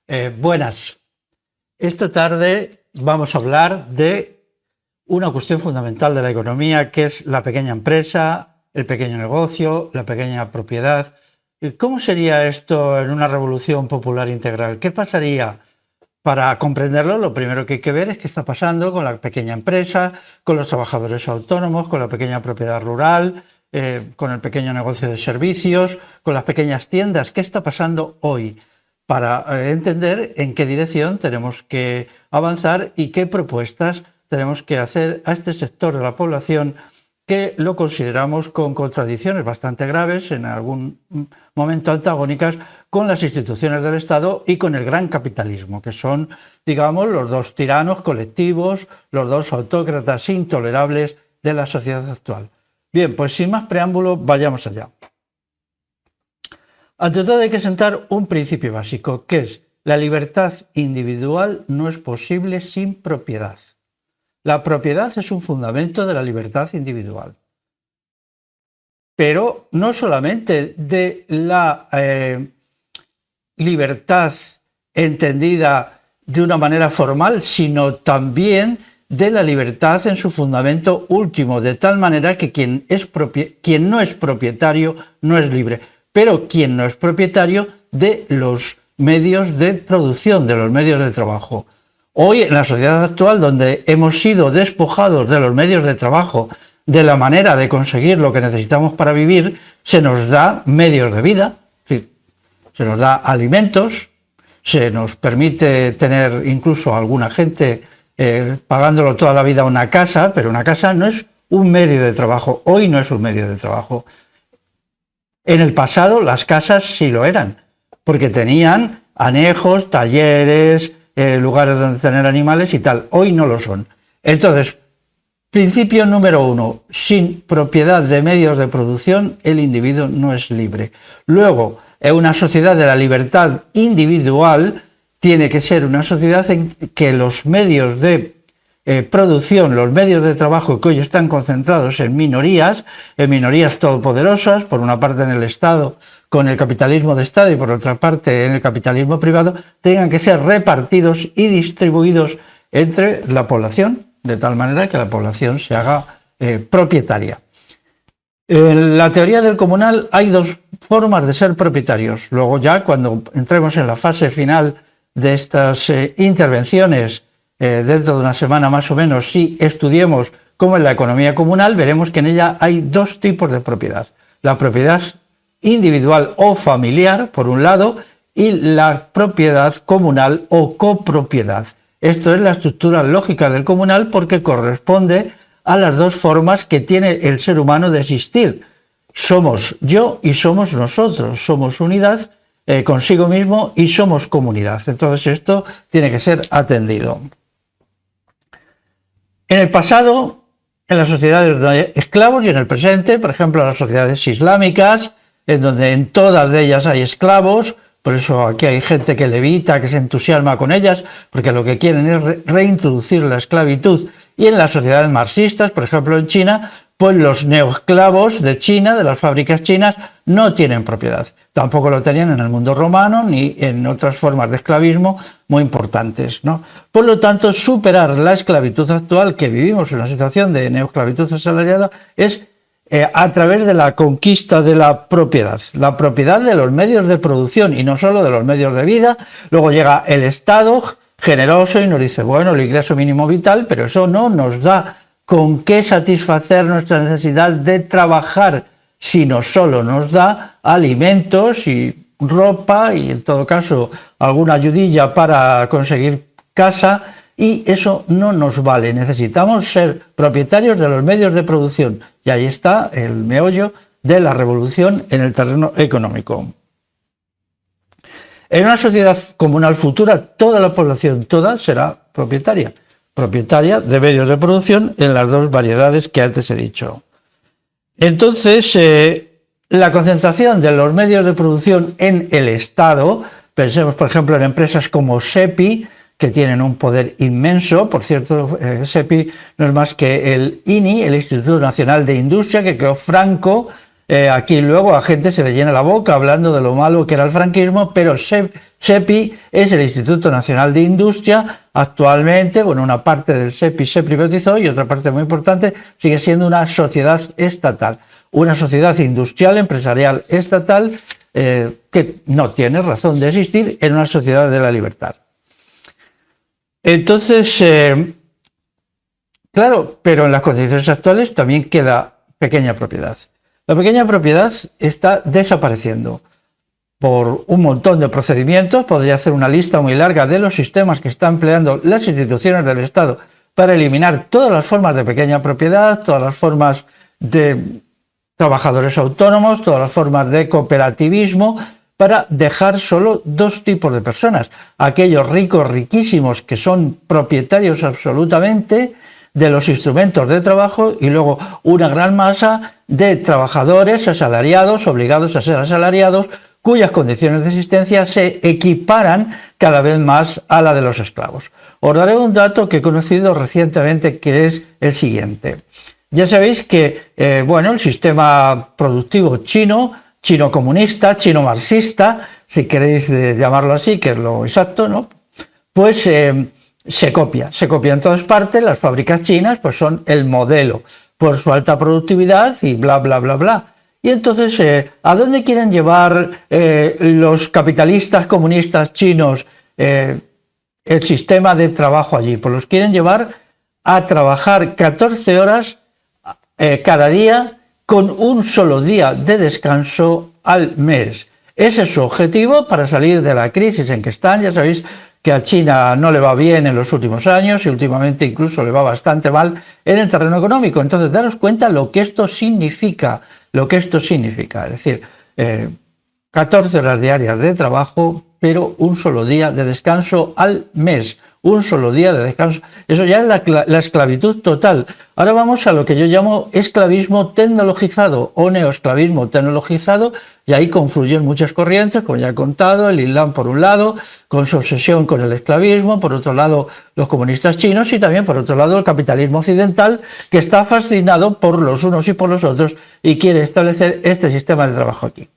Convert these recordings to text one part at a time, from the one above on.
Buenas. Esta tarde vamos a hablar de una cuestión fundamental de la economía, que es la pequeña empresa, el pequeño negocio, la pequeña propiedad. ¿Cómo sería esto en una revolución popular integral? ¿Qué pasaría? Para comprenderlo, lo primero que hay que ver es qué está pasando con la pequeña empresa, con los trabajadores autónomos, con la pequeña propiedad rural, con el pequeño negocio de servicios, con las pequeñas tiendas. ¿Qué está pasando hoy? Para entender en qué dirección tenemos que avanzar y qué propuestas tenemos que hacer a este sector de la población que lo consideramos con contradicciones bastante graves, en algún momento antagónicas, con las instituciones del Estado y con el gran capitalismo, que son, digamos, los dos tiranos colectivos, los dos autócratas intolerables de la sociedad actual. Bien, pues sin más preámbulo, vayamos allá. Ante todo hay que sentar un principio básico, que es la libertad individual no es posible sin propiedad. La propiedad es un fundamento de la libertad individual. Pero no solamente de la libertad entendida de una manera formal, sino también de la libertad en su fundamento último, de tal manera que quien no es propietario no es libre, pero quien no es propietario de los medios de producción, de los medios de trabajo. Hoy, en la sociedad actual, donde hemos sido despojados de los medios de trabajo, de la manera de conseguir lo que necesitamos para vivir, se nos da medios de vida, es decir, se nos da alimentos, se nos permite tener incluso a alguna gente pagándolo toda la vida una casa, pero una casa no es un medio de trabajo, hoy no es un medio de trabajo. En el pasado las casas sí lo eran, porque tenían anejos, talleres, lugares donde tener animales y tal. Hoy no lo son. Entonces, principio número 1, sin propiedad de medios de producción, el individuo no es libre. Luego, en una sociedad de la libertad individual, tiene que ser una sociedad en que los medios de producción, los medios de trabajo que hoy están concentrados en minorías todopoderosas, por una parte en el Estado, con el capitalismo de Estado, y por otra parte en el capitalismo privado, tengan que ser repartidos y distribuidos entre la población, de tal manera que la población se haga propietaria. En la teoría del comunal hay dos formas de ser propietarios. Luego ya, cuando entremos en la fase final de estas intervenciones, dentro de una semana más o menos, si estudiemos cómo es la economía comunal, veremos que en ella hay dos tipos de propiedad. La propiedad individual o familiar, por un lado, y la propiedad comunal o copropiedad. Esto es la estructura lógica del comunal porque corresponde a las dos formas que tiene el ser humano de existir. Somos yo y somos nosotros, somos unidad consigo mismo y somos comunidad. Entonces esto tiene que ser atendido. En el pasado, en las sociedades de esclavos, y en el presente, por ejemplo, en las sociedades islámicas, en donde en todas de ellas hay esclavos, por eso aquí hay gente que levita, que se entusiasma con ellas, porque lo que quieren es reintroducir la esclavitud. Y en las sociedades marxistas, por ejemplo en China, pues los neoesclavos de China, de las fábricas chinas, no tienen propiedad. Tampoco lo tenían en el mundo romano ni en otras formas de esclavismo muy importantes, ¿no? Por lo tanto, superar la esclavitud actual, que vivimos en una situación de neoesclavitud asalariada, es a través de la conquista de la propiedad de los medios de producción y no solo de los medios de vida. Luego llega el Estado generoso y nos dice, bueno, el ingreso mínimo vital, pero eso no nos da con qué satisfacer nuestra necesidad de trabajar, sino solo nos da alimentos y ropa y en todo caso alguna ayudilla para conseguir casa, y eso no nos vale. Necesitamos ser propietarios de los medios de producción, y ahí está el meollo de la revolución en el terreno económico. En una sociedad comunal futura, toda la población, toda, será propietaria de medios de producción en las dos variedades que antes he dicho. Entonces, la concentración de los medios de producción en el Estado, pensemos por ejemplo en empresas como SEPI, que tienen un poder inmenso. Por cierto, SEPI no es más que el INI, el Instituto Nacional de Industria, que creó Franco Aquí luego a gente se le llena la boca hablando de lo malo que era el franquismo, pero SEPI es el Instituto Nacional de Industria. Actualmente, bueno, una parte del SEPI se privatizó y otra parte muy importante sigue siendo una sociedad estatal, una sociedad industrial, empresarial, estatal, que no tiene razón de existir en una sociedad de la libertad. Entonces, claro, pero en las condiciones actuales también queda pequeña propiedad. La pequeña propiedad está desapareciendo por un montón de procedimientos. Podría hacer una lista muy larga de los sistemas que están empleando las instituciones del Estado para eliminar todas las formas de pequeña propiedad, todas las formas de trabajadores autónomos, todas las formas de cooperativismo, para dejar solo dos tipos de personas: aquellos ricos, riquísimos, que son propietarios absolutamente de los instrumentos de trabajo, y luego una gran masa de trabajadores asalariados, obligados a ser asalariados, cuyas condiciones de existencia se equiparan cada vez más a la de los esclavos. Os daré un dato que he conocido recientemente, que es el siguiente. Ya sabéis que el sistema productivo chino comunista, chino marxista, si queréis llamarlo así, que es lo exacto, ¿no? Pues se copia en todas partes. Las fábricas chinas pues son el modelo por su alta productividad y bla, bla, bla, bla. Y entonces, ¿a dónde quieren llevar los capitalistas comunistas chinos el sistema de trabajo allí? Pues los quieren llevar a trabajar 14 horas cada día, con un solo día de descanso al mes. Ese es su objetivo para salir de la crisis en que están. Ya sabéis que a China no le va bien en los últimos años y últimamente incluso le va bastante mal en el terreno económico. Entonces, daros cuenta lo que esto significa. Es decir, 14 horas diarias de trabajo, pero un solo día de descanso al mes. Un solo día de descanso. Eso ya es la esclavitud total. Ahora vamos a lo que yo llamo esclavismo tecnologizado o neoesclavismo tecnologizado, y ahí confluyen muchas corrientes, como ya he contado: el Islam por un lado, con su obsesión con el esclavismo; por otro lado, los comunistas chinos; y también por otro lado el capitalismo occidental, que está fascinado por los unos y por los otros y quiere establecer este sistema de trabajo aquí.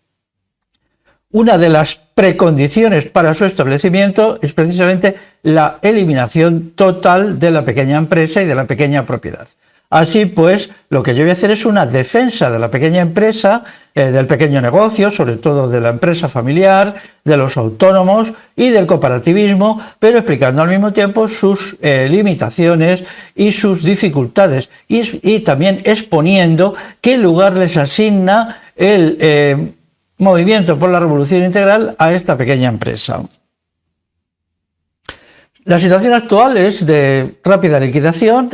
Una de las precondiciones para su establecimiento es precisamente la eliminación total de la pequeña empresa y de la pequeña propiedad. Así pues, lo que yo voy a hacer es una defensa de la pequeña empresa, del pequeño negocio, sobre todo de la empresa familiar, de los autónomos y del cooperativismo, pero explicando al mismo tiempo sus limitaciones y sus dificultades, y también exponiendo qué lugar les asigna el movimiento por la revolución integral a esta pequeña empresa. La situación actual es de rápida liquidación.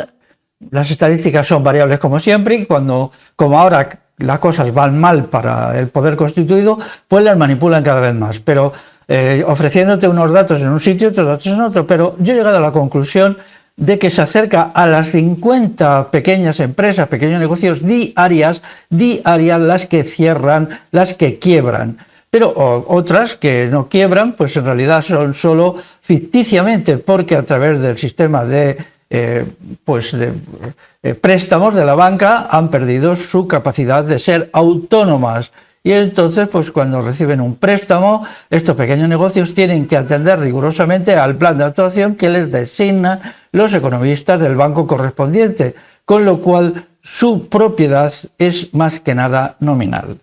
Las estadísticas son variables como siempre, y como ahora las cosas van mal para el poder constituido, pues las manipulan cada vez más, pero ofreciéndote unos datos en un sitio, otros datos en otro. Pero yo he llegado a la conclusión de que se acerca a las 50 pequeñas empresas, pequeños negocios diarias las que cierran, las que quiebran. Pero otras que no quiebran, pues en realidad son solo ficticiamente, porque a través del sistema de préstamos de la banca han perdido su capacidad de ser autónomas. Y entonces, pues cuando reciben un préstamo, estos pequeños negocios tienen que atender rigurosamente al plan de actuación que les designan los economistas del banco correspondiente, con lo cual su propiedad es más que nada nominal.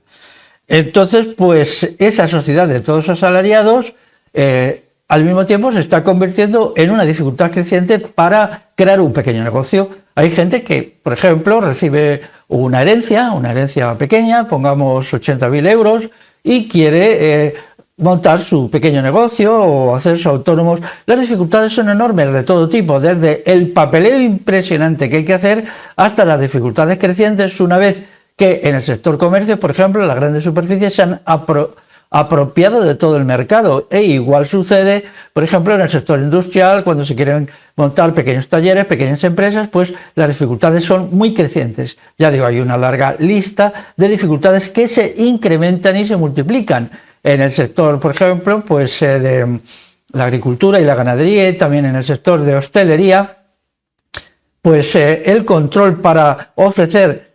Entonces, pues esa sociedad de todos asalariados al mismo tiempo se está convirtiendo en una dificultad creciente para crear un pequeño negocio. Hay gente que, por ejemplo, recibe una herencia pequeña, pongamos 80.000 euros, y quiere montar su pequeño negocio o hacerse autónomos. Las dificultades son enormes de todo tipo, desde el papeleo impresionante que hay que hacer hasta las dificultades crecientes una vez que en el sector comercio, por ejemplo, las grandes superficies se han apropiado de todo el mercado. E igual sucede, por ejemplo, en el sector industrial, cuando se quieren montar pequeños talleres, pequeñas empresas, pues las dificultades son muy crecientes. Ya digo, hay una larga lista de dificultades que se incrementan y se multiplican. En el sector, por ejemplo, pues de la agricultura y la ganadería, y también en el sector de hostelería, pues el control para ofrecer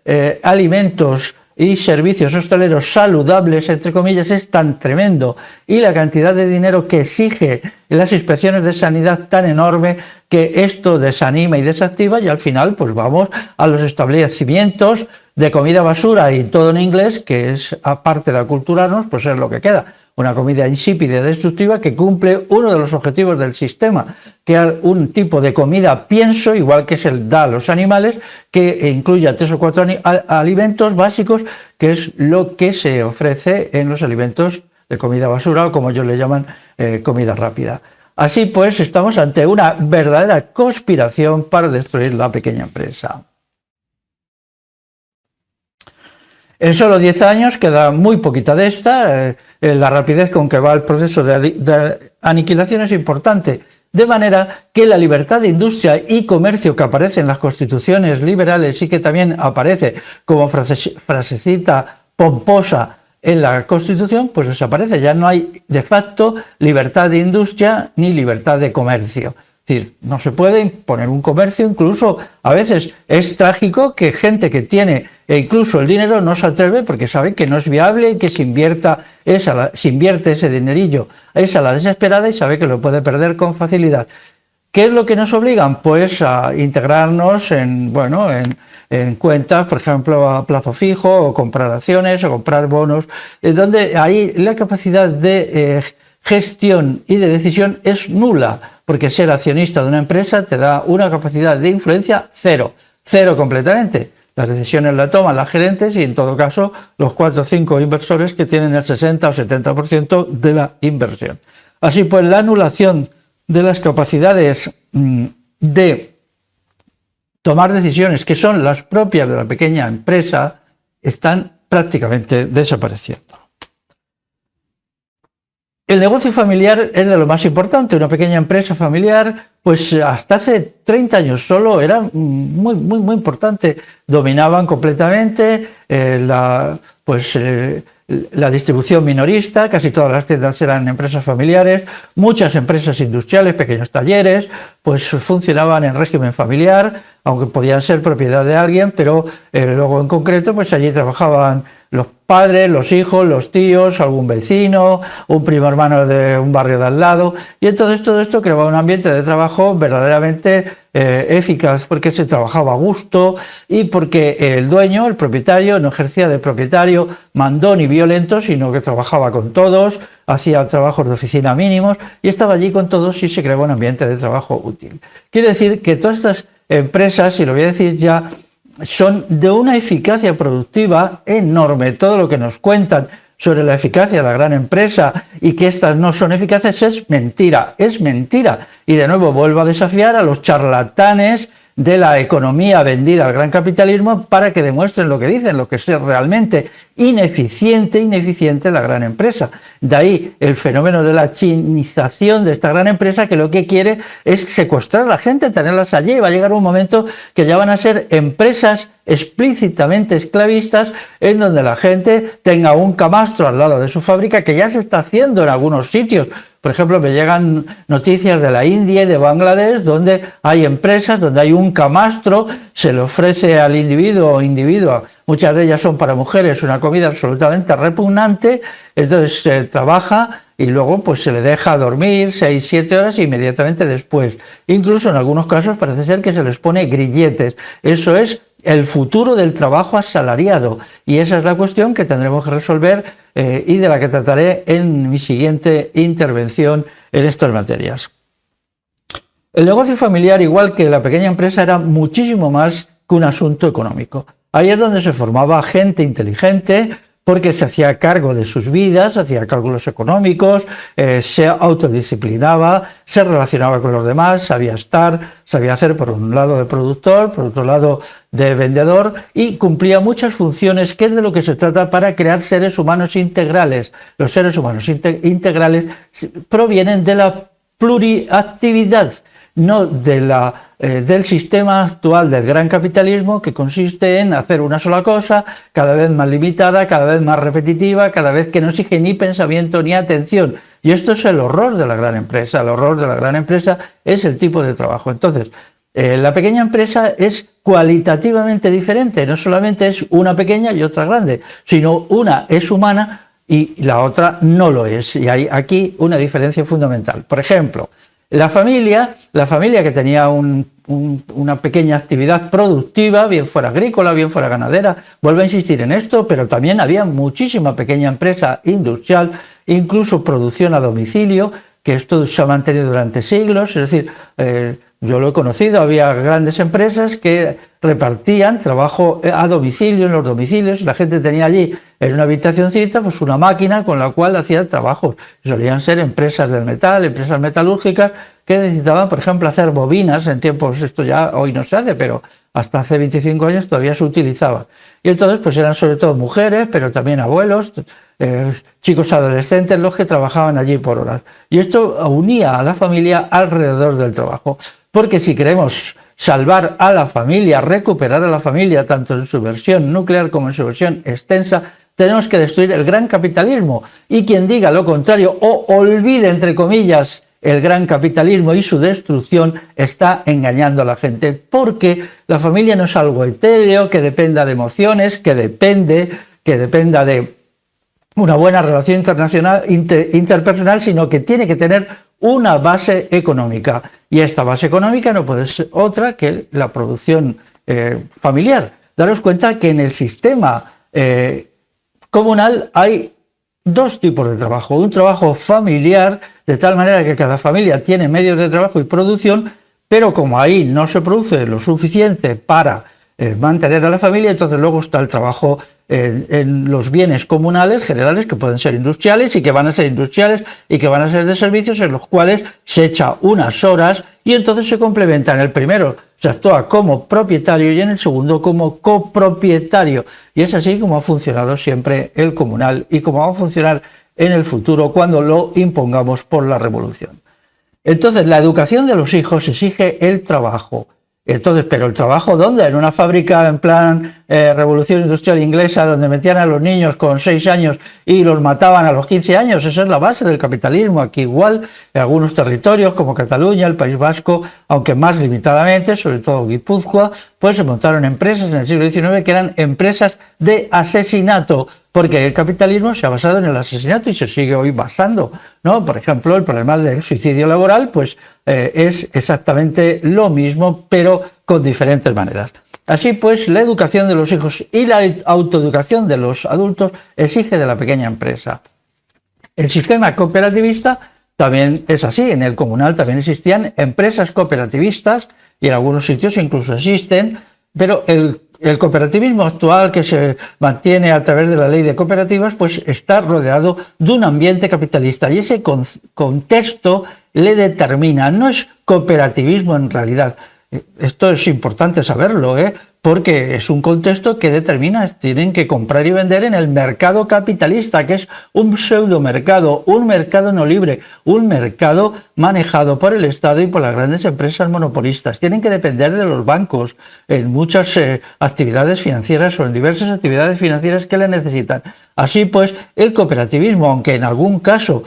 alimentos y servicios hosteleros saludables, entre comillas, es tan tremendo y la cantidad de dinero que exige las inspecciones de sanidad tan enorme que esto desanima y desactiva, y al final pues vamos a los establecimientos de comida basura y todo en inglés, que es, aparte de aculturarnos, pues es lo que queda. Una comida insípida y destructiva que cumple uno de los objetivos del sistema, que es un tipo de comida pienso, igual que se da a los animales, que incluya 3 o 4 alimentos básicos, que es lo que se ofrece en los alimentos de comida basura, o como ellos le llaman, comida rápida. Así pues, estamos ante una verdadera conspiración para destruir la pequeña empresa. En solo 10 años queda muy poquita de esta, la rapidez con que va el proceso de aniquilación es importante, de manera que la libertad de industria y comercio que aparece en las constituciones liberales y que también aparece como frasecita pomposa en la Constitución, pues desaparece, ya no hay de facto libertad de industria ni libertad de comercio. Es decir, no se puede imponer un comercio, incluso a veces es trágico que gente que tiene incluso el dinero no se atreve porque sabe que no es viable y que se invierte ese dinerillo es a la desesperada y sabe que lo puede perder con facilidad. ¿Qué es lo que nos obligan? Pues a integrarnos en cuentas, por ejemplo, a plazo fijo, o comprar acciones, o comprar bonos, donde ahí la capacidad de gestión y de decisión es nula, porque ser accionista de una empresa te da una capacidad de influencia cero completamente. Las decisiones las toman las gerentes y en todo caso los 4 o 5 inversores que tienen el 60 o 70% de la inversión. Así pues, la anulación de las capacidades de tomar decisiones que son las propias de la pequeña empresa están prácticamente desapareciendo. El negocio familiar es de lo más importante. Una pequeña empresa familiar, pues hasta hace 30 años solo era muy importante. Dominaban completamente la distribución minorista, casi todas las tiendas eran empresas familiares, muchas empresas industriales, pequeños talleres, pues funcionaban en régimen familiar, aunque podían ser propiedad de alguien, pero luego en concreto, pues allí trabajaban los padres, los hijos, los tíos, algún vecino, un primo hermano de un barrio de al lado, y entonces todo esto creaba un ambiente de trabajo verdaderamente eficaz, porque se trabajaba a gusto y porque el dueño, el propietario, no ejercía de propietario mandón y violento, sino que trabajaba con todos, hacía trabajos de oficina mínimos y estaba allí con todos y se creaba un ambiente de trabajo útil. Quiere decir que todas estas empresas, y lo voy a decir ya, son de una eficacia productiva enorme. Todo lo que nos cuentan sobre la eficacia de la gran empresa y que estas no son eficaces es mentira, Y de nuevo vuelvo a desafiar a los charlatanes de la economía vendida al gran capitalismo para que demuestren lo que dicen, lo que es realmente ineficiente la gran empresa. De ahí el fenómeno de la chinización de esta gran empresa, que lo que quiere es secuestrar a la gente, tenerlas allí, y va a llegar un momento que ya van a ser empresas explícitamente esclavistas, en donde la gente tenga un camastro al lado de su fábrica, que ya se está haciendo en algunos sitios. Por ejemplo, me llegan noticias de la India y de Bangladesh, donde hay empresas, donde hay un camastro, se le ofrece al individuo o individua, muchas de ellas son para mujeres, una comida absolutamente repugnante, entonces se trabaja y luego pues se le deja dormir 6-7 horas inmediatamente después. Incluso en algunos casos parece ser que se les pone grilletes. Eso es el futuro del trabajo asalariado, y esa es la cuestión que tendremos que resolver y de la que trataré en mi siguiente intervención en estas materias. El negocio familiar, igual que la pequeña empresa, era muchísimo más que un asunto económico. Ahí es donde se formaba gente inteligente, porque se hacía cargo de sus vidas, hacía cálculos económicos, se autodisciplinaba, se relacionaba con los demás, sabía hacer por un lado de productor, por otro lado de vendedor, y cumplía muchas funciones, que es de lo que se trata para crear seres humanos integrales. Los seres humanos integrales provienen de la pluriactividad, no del sistema actual del gran capitalismo, que consiste en hacer una sola cosa, cada vez más limitada, cada vez más repetitiva, cada vez que no exige ni pensamiento ni atención. Y esto es el horror de la gran empresa. El horror de la gran empresa es el tipo de trabajo. Entonces, la pequeña empresa es cualitativamente diferente, no solamente es una pequeña y otra grande, sino una es humana y la otra no lo es. Y hay aquí una diferencia fundamental. Por ejemplo, la familia que tenía una pequeña actividad productiva, bien fuera agrícola, bien fuera ganadera, vuelvo a insistir en esto, pero también había muchísima pequeña empresa industrial, incluso producción a domicilio, que esto se ha mantenido durante siglos, es decir, yo lo he conocido, había grandes empresas que repartían trabajo a domicilio, en los domicilios, la gente tenía allí en una habitacioncita pues una máquina con la cual hacía trabajos. Solían ser empresas del metal, empresas metalúrgicas que necesitaban, por ejemplo, hacer bobinas en tiempos, esto ya hoy no se hace, pero hasta hace 25 años todavía se utilizaba. Y entonces pues eran sobre todo mujeres, pero también abuelos, chicos adolescentes los que trabajaban allí por horas. Y esto unía a la familia alrededor del trabajo. Porque si queremos salvar a la familia, recuperar a la familia, tanto en su versión nuclear como en su versión extensa, tenemos que destruir el gran capitalismo. Y quien diga lo contrario o olvide, entre comillas, el gran capitalismo y su destrucción, está engañando a la gente, porque la familia no es algo etéreo, que dependa de emociones, que dependa de una buena relación interpersonal, sino que tiene que tener una base económica. Y esta base económica no puede ser otra que la producción familiar. Daros cuenta que en el sistema comunal hay dos tipos de trabajo. Un trabajo familiar, de tal manera que cada familia tiene medios de trabajo y producción, pero como ahí no se produce lo suficiente para mantener a la familia, entonces luego está el trabajo en los bienes comunales generales, que pueden ser industriales y que van a ser industriales y que van a ser de servicios, en los cuales se echa unas horas y entonces se complementa. En el primero se actúa como propietario y en el segundo como copropietario, y es así como ha funcionado siempre el comunal y como va a funcionar en el futuro cuando lo impongamos por la revolución. Entonces la educación de los hijos exige el trabajo. Entonces, ¿pero el trabajo dónde? En una fábrica en plan revolución industrial inglesa, donde metían a los niños con 6 años y los mataban a los 15 años. Esa es la base del capitalismo. Aquí igual, en algunos territorios como Cataluña, el País Vasco, aunque más limitadamente, sobre todo Guipúzcoa, pues se montaron empresas en el siglo XIX que eran empresas de asesinato, porque el capitalismo se ha basado en el asesinato y se sigue hoy basando, ¿no? Por ejemplo, el problema del suicidio laboral pues es exactamente lo mismo, pero con diferentes maneras. Así pues, la educación de los hijos y la autoeducación de los adultos exige de la pequeña empresa. El sistema cooperativista también es así. En el comunal también existían empresas cooperativistas y en algunos sitios incluso existen, pero el cooperativismo actual, que se mantiene a través de la ley de cooperativas, pues está rodeado de un ambiente capitalista y ese contexto le determina. No es cooperativismo en realidad. Esto es importante saberlo, porque es un contexto que determina, tienen que comprar y vender en el mercado capitalista, que es un pseudomercado, un mercado no libre, un mercado manejado por el Estado y por las grandes empresas monopolistas. Tienen que depender de los bancos en muchas actividades financieras o en diversas actividades financieras que le necesitan. Así pues, el cooperativismo, aunque en algún caso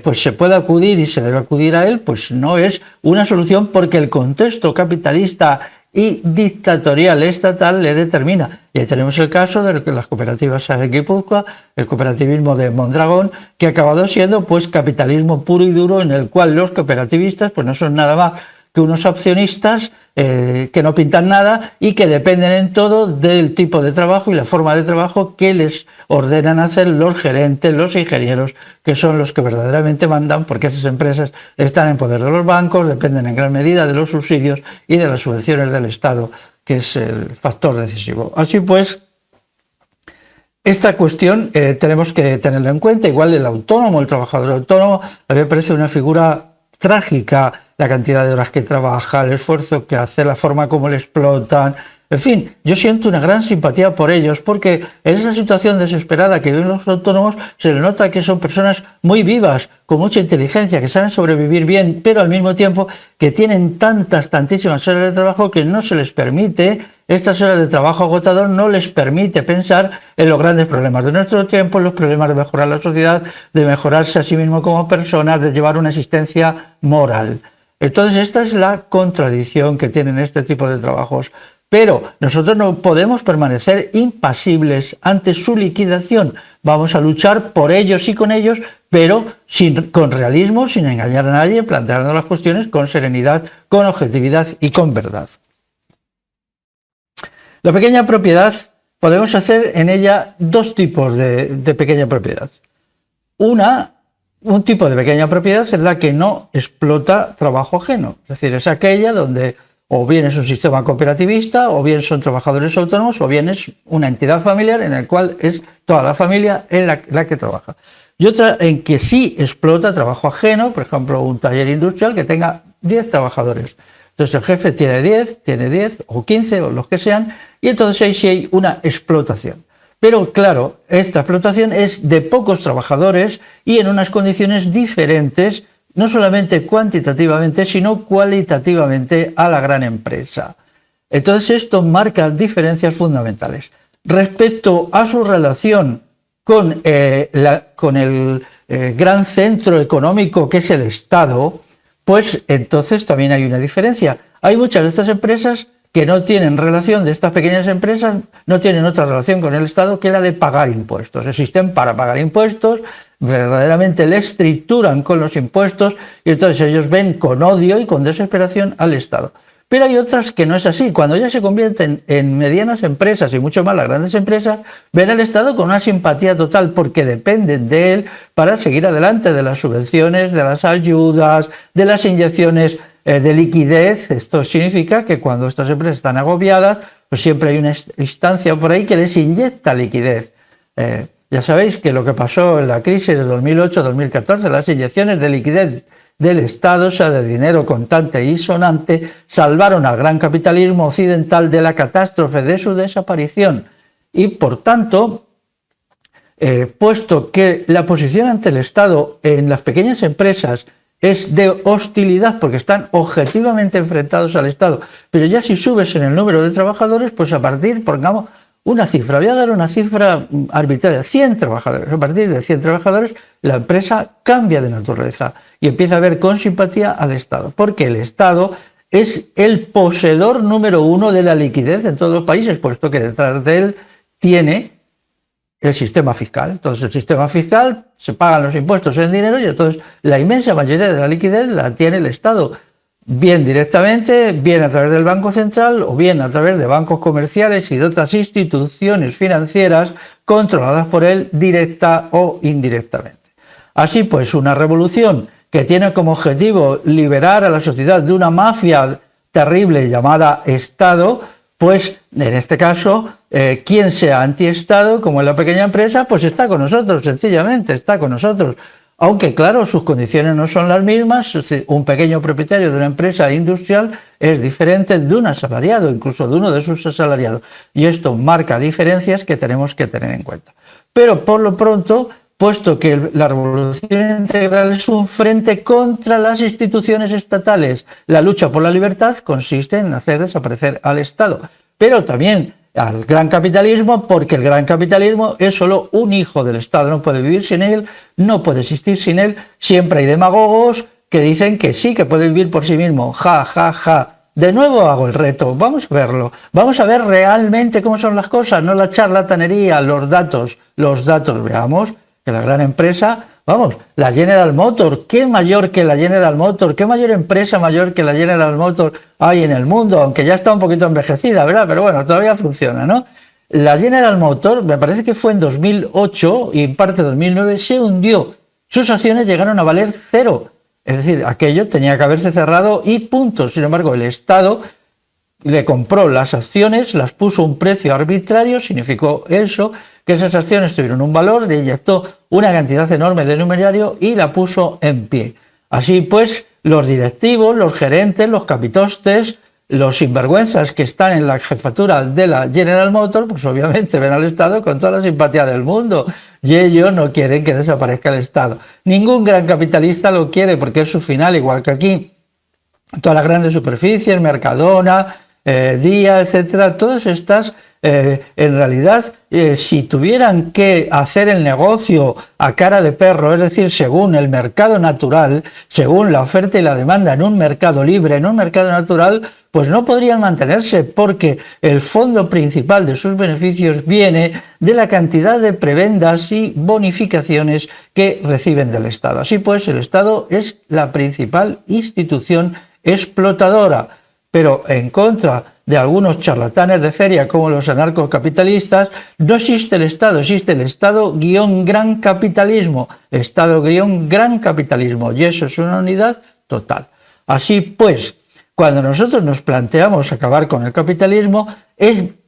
pues se puede acudir y se debe acudir a él, pues no es una solución, porque el contexto capitalista y dictatorial estatal le determina. Y ahí tenemos el caso de las cooperativas de Guipúzcoa, el cooperativismo de Mondragón, que ha acabado siendo pues capitalismo puro y duro, en el cual los cooperativistas pues no son nada más que unos accionistas que no pintan nada y que dependen en todo del tipo de trabajo y la forma de trabajo que les ordenan hacer los gerentes, los ingenieros, que son los que verdaderamente mandan, porque esas empresas están en poder de los bancos, dependen en gran medida de los subsidios y de las subvenciones del Estado, que es el factor decisivo. Así pues, esta cuestión tenemos que tenerla en cuenta. Igual el autónomo, el trabajador autónomo, a mí me parece una figura trágica, la cantidad de horas que trabaja, el esfuerzo que hace, la forma como le explotan. En fin, yo siento una gran simpatía por ellos, porque en esa situación desesperada que viven los autónomos se le nota que son personas muy vivas, con mucha inteligencia, que saben sobrevivir bien, pero al mismo tiempo que tienen tantísimas horas de trabajo que no se les permite, estas horas de trabajo agotador no les permite pensar en los grandes problemas de nuestro tiempo, en los problemas de mejorar la sociedad, de mejorarse a sí mismo como personas, de llevar una existencia moral. Entonces esta es la contradicción que tienen este tipo de trabajos. Pero nosotros no podemos permanecer impasibles ante su liquidación. Vamos a luchar por ellos y con ellos, pero con realismo, sin engañar a nadie, planteando las cuestiones con serenidad, con objetividad y con verdad. La pequeña propiedad, podemos hacer en ella dos tipos de pequeña propiedad. Un tipo de pequeña propiedad es la que no explota trabajo ajeno, es decir, es aquella donde o bien es un sistema cooperativista, o bien son trabajadores autónomos, o bien es una entidad familiar en la cual es toda la familia en la que trabaja. Y otra en que sí explota trabajo ajeno, por ejemplo, un taller industrial que tenga 10 trabajadores. Entonces el jefe tiene 10 o 15 o los que sean, y entonces ahí sí hay una explotación. Pero claro, esta explotación es de pocos trabajadores y en unas condiciones diferentes, no solamente cuantitativamente, sino cualitativamente a la gran empresa. Entonces esto marca diferencias fundamentales. Respecto a su relación con el gran centro económico que es el Estado, pues entonces también hay una diferencia. Hay muchas de estas empresas que no tienen relación, de estas pequeñas empresas, no tienen otra relación con el Estado que la de pagar impuestos. Existen para pagar impuestos, verdaderamente les trituran con los impuestos y entonces ellos ven con odio y con desesperación al Estado. Pero hay otras que no es así. Cuando ya se convierten en medianas empresas y mucho más las grandes empresas, ven al Estado con una simpatía total porque dependen de él para seguir adelante, de las subvenciones, de las ayudas, de las inyecciones de liquidez. Esto significa que cuando estas empresas están agobiadas, pues siempre hay una instancia por ahí que les inyecta liquidez. Ya sabéis que lo que pasó en la crisis de 2008-2014, las inyecciones de liquidez del Estado, o sea, de dinero contante y sonante, salvaron al gran capitalismo occidental de la catástrofe de su desaparición. Y por tanto, puesto que la posición ante el Estado en las pequeñas empresas es de hostilidad porque están objetivamente enfrentados al Estado, pero ya si subes en el número de trabajadores, pues a partir, pongamos una cifra, voy a dar una cifra arbitraria, 100 trabajadores. A partir de 100 trabajadores, la empresa cambia de naturaleza y empieza a ver con simpatía al Estado, porque el Estado es el poseedor número uno de la liquidez en todos los países, puesto que detrás de él tiene el sistema fiscal. Entonces el sistema fiscal, se pagan los impuestos en dinero y entonces la inmensa mayoría de la liquidez la tiene el Estado, bien directamente, bien a través del Banco Central o bien a través de bancos comerciales y de otras instituciones financieras controladas por él directa o indirectamente. Así pues, una revolución que tiene como objetivo liberar a la sociedad de una mafia terrible llamada Estado, pues en este caso, quien sea antiestado, como en la pequeña empresa, pues está con nosotros, sencillamente está con nosotros. Aunque claro, sus condiciones no son las mismas, un pequeño propietario de una empresa industrial es diferente de un asalariado, incluso de uno de sus asalariados. Y esto marca diferencias que tenemos que tener en cuenta. Pero por lo pronto, puesto que la revolución integral es un frente contra las instituciones estatales, la lucha por la libertad consiste en hacer desaparecer al Estado, pero también al gran capitalismo, porque el gran capitalismo es solo un hijo del Estado, no puede vivir sin él, no puede existir sin él. Siempre hay demagogos que dicen que sí, que puede vivir por sí mismo, ja, ja, ja. De nuevo hago el reto, vamos a verlo, vamos a ver realmente cómo son las cosas, no la charlatanería, los datos, veamos que la gran empresa, vamos, la General Motors, ¿qué mayor que la General Motors? ¿Qué mayor empresa mayor que la General Motors hay en el mundo? Aunque ya está un poquito envejecida, ¿verdad? Pero bueno, todavía funciona, ¿no? La General Motors, me parece que fue en 2008 y en parte 2009, se hundió. Sus acciones llegaron a valer 0. Es decir, aquello tenía que haberse cerrado y punto. Sin embargo, el Estado le compró las acciones, las puso a un precio arbitrario, significó eso, que esas acciones tuvieron un valor, le inyectó una cantidad enorme de numerario y la puso en pie. Así pues, los directivos, los gerentes, los capitostes, los sinvergüenzas que están en la jefatura de la General Motors, pues obviamente ven al Estado con toda la simpatía del mundo y ellos no quieren que desaparezca el Estado. Ningún gran capitalista lo quiere porque es su final, igual que aquí. Todas las grandes superficies, Mercadona, Día, etcétera, todas estas, en realidad, si tuvieran que hacer el negocio a cara de perro, es decir, según el mercado natural, según la oferta y la demanda en un mercado libre, en un mercado natural, pues no podrían mantenerse, porque el fondo principal de sus beneficios viene de la cantidad de prebendas y bonificaciones que reciben del Estado. Así pues, el Estado es la principal institución explotadora, pero en contra de algunos charlatanes de feria como los anarcocapitalistas, no existe el Estado, existe el Estado-gran capitalismo, Estado-gran capitalismo, y eso es una unidad total. Así pues, cuando nosotros nos planteamos acabar con el capitalismo,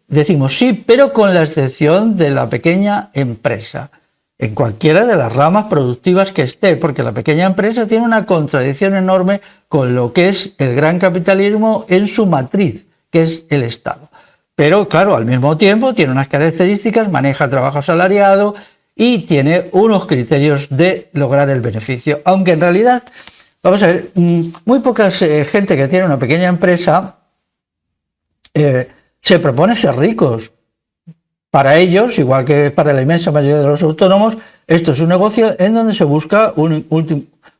decimos sí, pero con la excepción de la pequeña empresa, en cualquiera de las ramas productivas que esté, porque la pequeña empresa tiene una contradicción enorme con lo que es el gran capitalismo en su matriz, que es el Estado. Pero claro, al mismo tiempo tiene unas características, maneja trabajo asalariado y tiene unos criterios de lograr el beneficio, aunque en realidad, vamos a ver, muy poca gente que tiene una pequeña empresa se propone ser ricos. Para ellos, igual que para la inmensa mayoría de los autónomos, esto es un negocio en donde se busca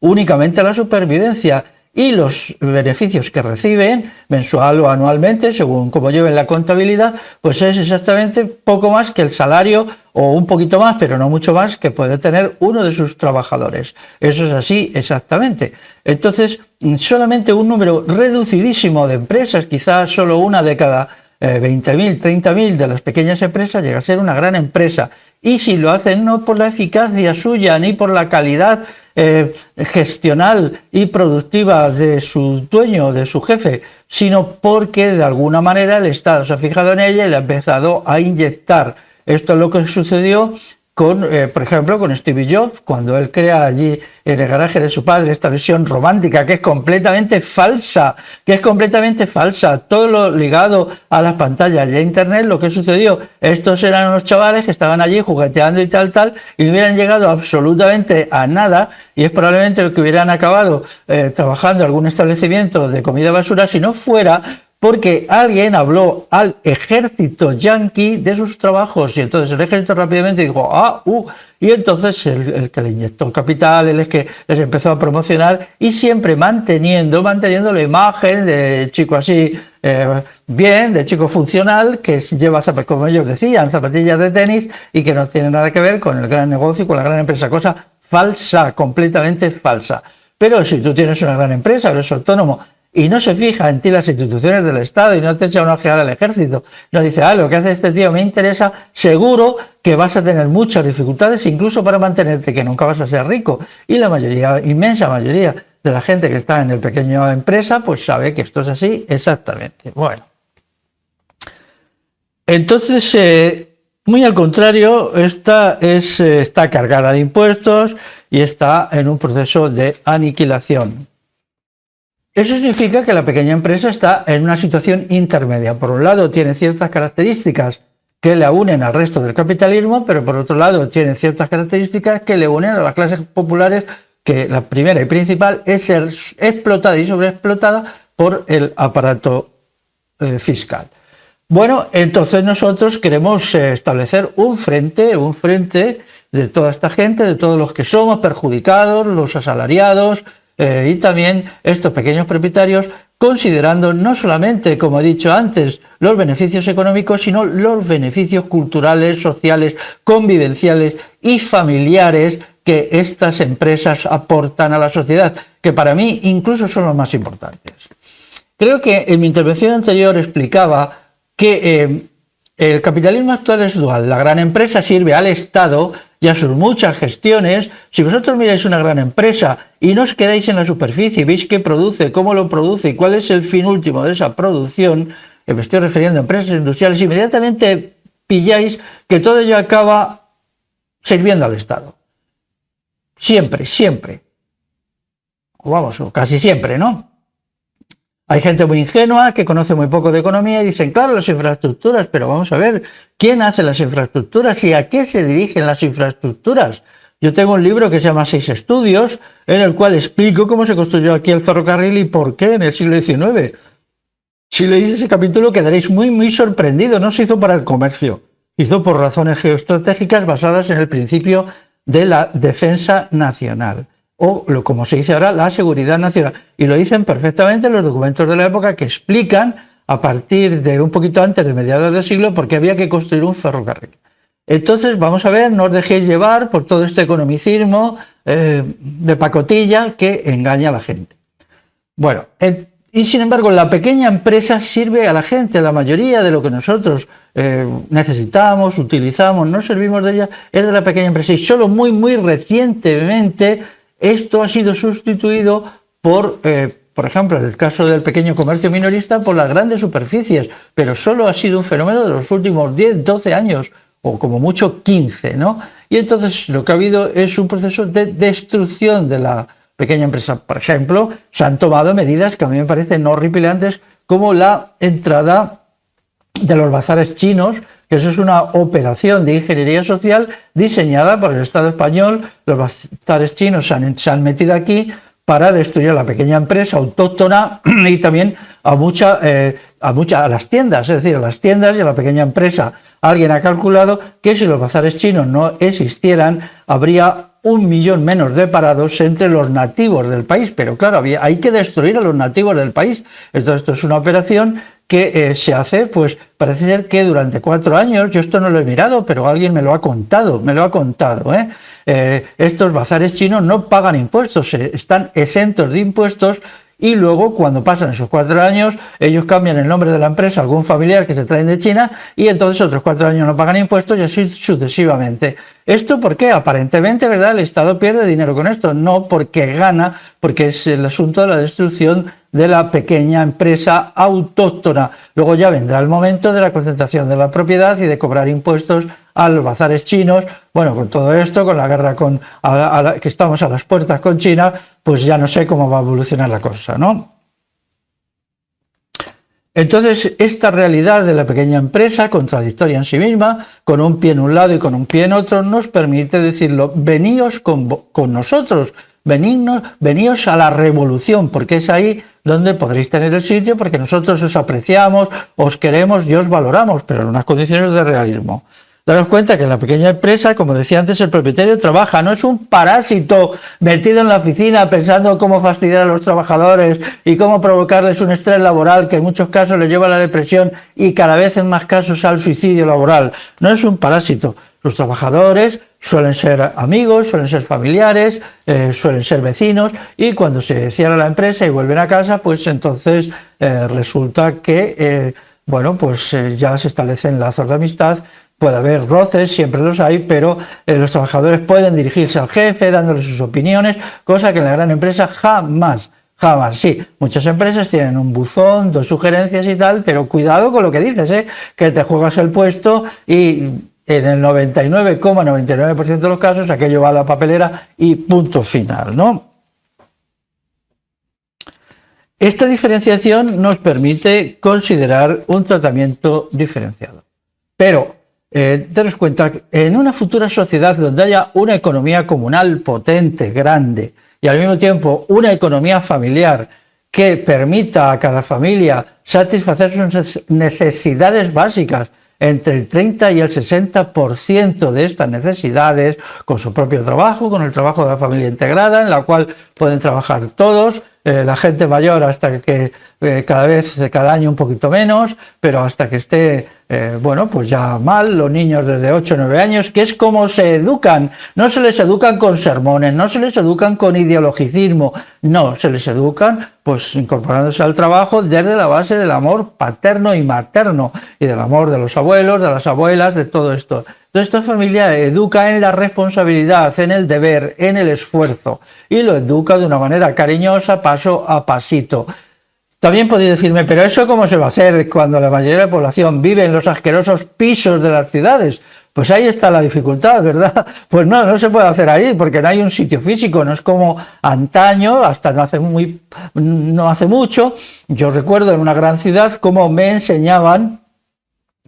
únicamente la supervivencia, y los beneficios que reciben mensual o anualmente, según como lleven la contabilidad, pues es exactamente poco más que el salario, o un poquito más, pero no mucho más, que puede tener uno de sus trabajadores. Eso es así exactamente. Entonces, solamente un número reducidísimo de empresas, quizás solo una de cada 20.000, 30.000 de las pequeñas empresas llega a ser una gran empresa, y si lo hacen no por la eficacia suya ni por la calidad gestional y productiva de su dueño, de su jefe, sino porque de alguna manera el Estado se ha fijado en ella y le ha empezado a inyectar. Esto es lo que sucedió con, por ejemplo, con Steve Jobs, cuando él crea allí en el garaje de su padre esta visión romántica que es completamente falsa, todo lo ligado a las pantallas y a Internet. Lo que sucedió, estos eran unos chavales que estaban allí jugueteando y tal, y no hubieran llegado absolutamente a nada, y es probablemente que hubieran acabado trabajando en algún establecimiento de comida basura si no fuera porque alguien habló al ejército yanqui de sus trabajos, y entonces el ejército rápidamente dijo, y entonces el que le inyectó capital, el que les empezó a promocionar, y siempre manteniendo la imagen de chico así, bien, de chico funcional, que lleva, como ellos decían, zapatillas de tenis, y que no tiene nada que ver con el gran negocio y con la gran empresa, cosa falsa, completamente falsa. Pero si tú tienes una gran empresa, eres autónomo, y no se fija en ti las instituciones del Estado y no te echa una ojeada al ejército, no dice, lo que hace este tío me interesa, seguro que vas a tener muchas dificultades incluso para mantenerte, que nunca vas a ser rico. Y la mayoría, inmensa mayoría de la gente que está en el pequeño empresa, pues sabe que esto es así exactamente. Bueno, entonces, muy al contrario, esta está cargada de impuestos y está en un proceso de aniquilación. Eso significa que la pequeña empresa está en una situación intermedia. Por un lado, tiene ciertas características que la unen al resto del capitalismo, pero por otro lado, tiene ciertas características que le unen a las clases populares, que la primera y principal es ser explotada y sobreexplotada por el aparato fiscal. Bueno, entonces nosotros queremos establecer un frente de toda esta gente, de todos los que somos perjudicados, los asalariados, y también estos pequeños propietarios, considerando no solamente, como he dicho antes, los beneficios económicos, sino los beneficios culturales, sociales, convivenciales y familiares que estas empresas aportan a la sociedad, que para mí incluso son los más importantes. Creo que en mi intervención anterior explicaba que el capitalismo actual es dual. La gran empresa sirve al Estado y a sus muchas gestiones. Si vosotros miráis una gran empresa y no os quedáis en la superficie, veis qué produce, cómo lo produce y cuál es el fin último de esa producción, me estoy refiriendo a empresas industriales, inmediatamente pilláis que todo ello acaba sirviendo al Estado. Siempre. Vamos, o casi siempre, ¿no? Hay gente muy ingenua que conoce muy poco de economía y dicen, claro, las infraestructuras, pero vamos a ver, ¿quién hace las infraestructuras y a qué se dirigen las infraestructuras? Yo tengo un libro que se llama 6 estudios, en el cual explico cómo se construyó aquí el ferrocarril y por qué en el siglo XIX. Si leéis ese capítulo quedaréis muy sorprendidos. No se hizo para el comercio, hizo por razones geoestratégicas basadas en el principio de la defensa nacional, o como se dice ahora, la seguridad nacional. Y lo dicen perfectamente los documentos de la época, que explican a partir de un poquito antes de mediados del siglo por qué había que construir un ferrocarril. Entonces, vamos a ver, no os dejéis llevar por todo este economicismo de pacotilla que engaña a la gente. Bueno, y sin embargo, la pequeña empresa sirve a la gente. La mayoría de lo que nosotros necesitamos, utilizamos, nos servimos de ella, es de la pequeña empresa. Y solo muy recientemente esto ha sido sustituido por ejemplo, en el caso del pequeño comercio minorista, por las grandes superficies. Pero solo ha sido un fenómeno de los últimos 10, 12 años, o como mucho 15, ¿no? Y entonces lo que ha habido es un proceso de destrucción de la pequeña empresa. Por ejemplo, se han tomado medidas que a mí me parecen horripilantes, como la entrada de los bazares chinos, que eso es una operación de ingeniería social diseñada por el Estado español. Los bazares chinos se han metido aquí para destruir a la pequeña empresa autóctona y también a las tiendas, es decir, a las tiendas y a la pequeña empresa. Alguien ha calculado que si los bazares chinos no existieran, habría 1 millón menos de parados entre los nativos del país, pero claro, hay que destruir a los nativos del país. Esto es una operación que se hace, pues parece ser que durante 4 años, yo esto no lo he mirado, pero alguien me lo ha contado, estos bazares chinos no pagan impuestos, están exentos de impuestos. Y luego, cuando pasan esos 4 años, ellos cambian el nombre de la empresa a algún familiar que se traen de China y entonces otros 4 años no pagan impuestos y así sucesivamente. ¿Esto por qué? Aparentemente, ¿verdad?, el Estado pierde dinero con esto. No porque gana, porque es el asunto de la destrucción de la pequeña empresa autóctona. Luego ya vendrá el momento de la concentración de la propiedad y de cobrar impuestos a los bazares chinos. Bueno, con todo esto, con la guerra que estamos a las puertas con China, pues ya no sé cómo va a evolucionar la cosa, ¿no? Entonces, esta realidad de la pequeña empresa, contradictoria en sí misma, con un pie en un lado y con un pie en otro, nos permite decirlo: veníos con nosotros, veníos a la revolución, porque es ahí donde podréis tener el sitio, porque nosotros os apreciamos, os queremos y os valoramos, pero en unas condiciones de realismo. Daros cuenta que en la pequeña empresa, como decía antes, el propietario trabaja, no es un parásito metido en la oficina pensando cómo fastidiar a los trabajadores y cómo provocarles un estrés laboral que en muchos casos les lleva a la depresión y cada vez en más casos al suicidio laboral. No es un parásito. Los trabajadores suelen ser amigos, suelen ser familiares, suelen ser vecinos, y cuando se cierra la empresa y vuelven a casa, pues entonces resulta que ya se establecen lazos de amistad. Puede haber roces, siempre los hay, pero los trabajadores pueden dirigirse al jefe dándole sus opiniones, cosa que en la gran empresa jamás. Sí, muchas empresas tienen un buzón, 2 sugerencias y tal, pero cuidado con lo que dices, que te juegas el puesto y en el 99,99% de los casos aquello va a la papelera y punto final, ¿no? Esta diferenciación nos permite considerar un tratamiento diferenciado. Pero daros cuenta, en una futura sociedad donde haya una economía comunal potente, grande, y al mismo tiempo una economía familiar que permita a cada familia satisfacer sus necesidades básicas, entre el 30 y el 60% de estas necesidades, con su propio trabajo, con el trabajo de la familia integrada, en la cual pueden trabajar todos, la gente mayor hasta que cada año un poquito menos, pero hasta que esté, pues ya mal, los niños desde 8 o 9 años, que es como se educan. No se les educan con sermones, no se les educan con ideologicismo, no, se les educan pues incorporándose al trabajo desde la base del amor paterno y materno, y del amor de los abuelos, de las abuelas, de todo esto. Entonces esta familia educa en la responsabilidad, en el deber, en el esfuerzo, y lo educa de una manera cariñosa, paso a pasito. También podéis decirme, pero ¿eso cómo se va a hacer cuando la mayoría de la población vive en los asquerosos pisos de las ciudades? Pues ahí está la dificultad, ¿verdad? Pues no se puede hacer ahí, porque no hay un sitio físico, no es como antaño, hasta no hace mucho. Yo recuerdo en una gran ciudad cómo me enseñaban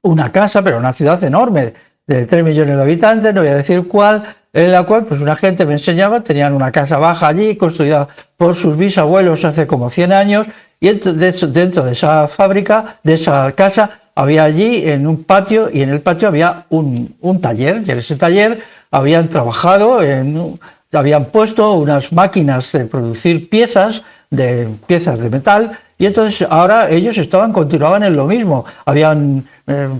una casa, pero una ciudad enorme, de 3 millones de habitantes, no voy a decir cuál, en la cual pues una gente me enseñaba, tenían una casa baja allí, construida por sus bisabuelos hace como 100 años, y dentro de esa fábrica, de esa casa, había allí en un patio, y en el patio había un taller, y en ese taller habían trabajado, habían puesto unas máquinas de producir piezas de metal, y entonces ahora ellos continuaban en lo mismo, habían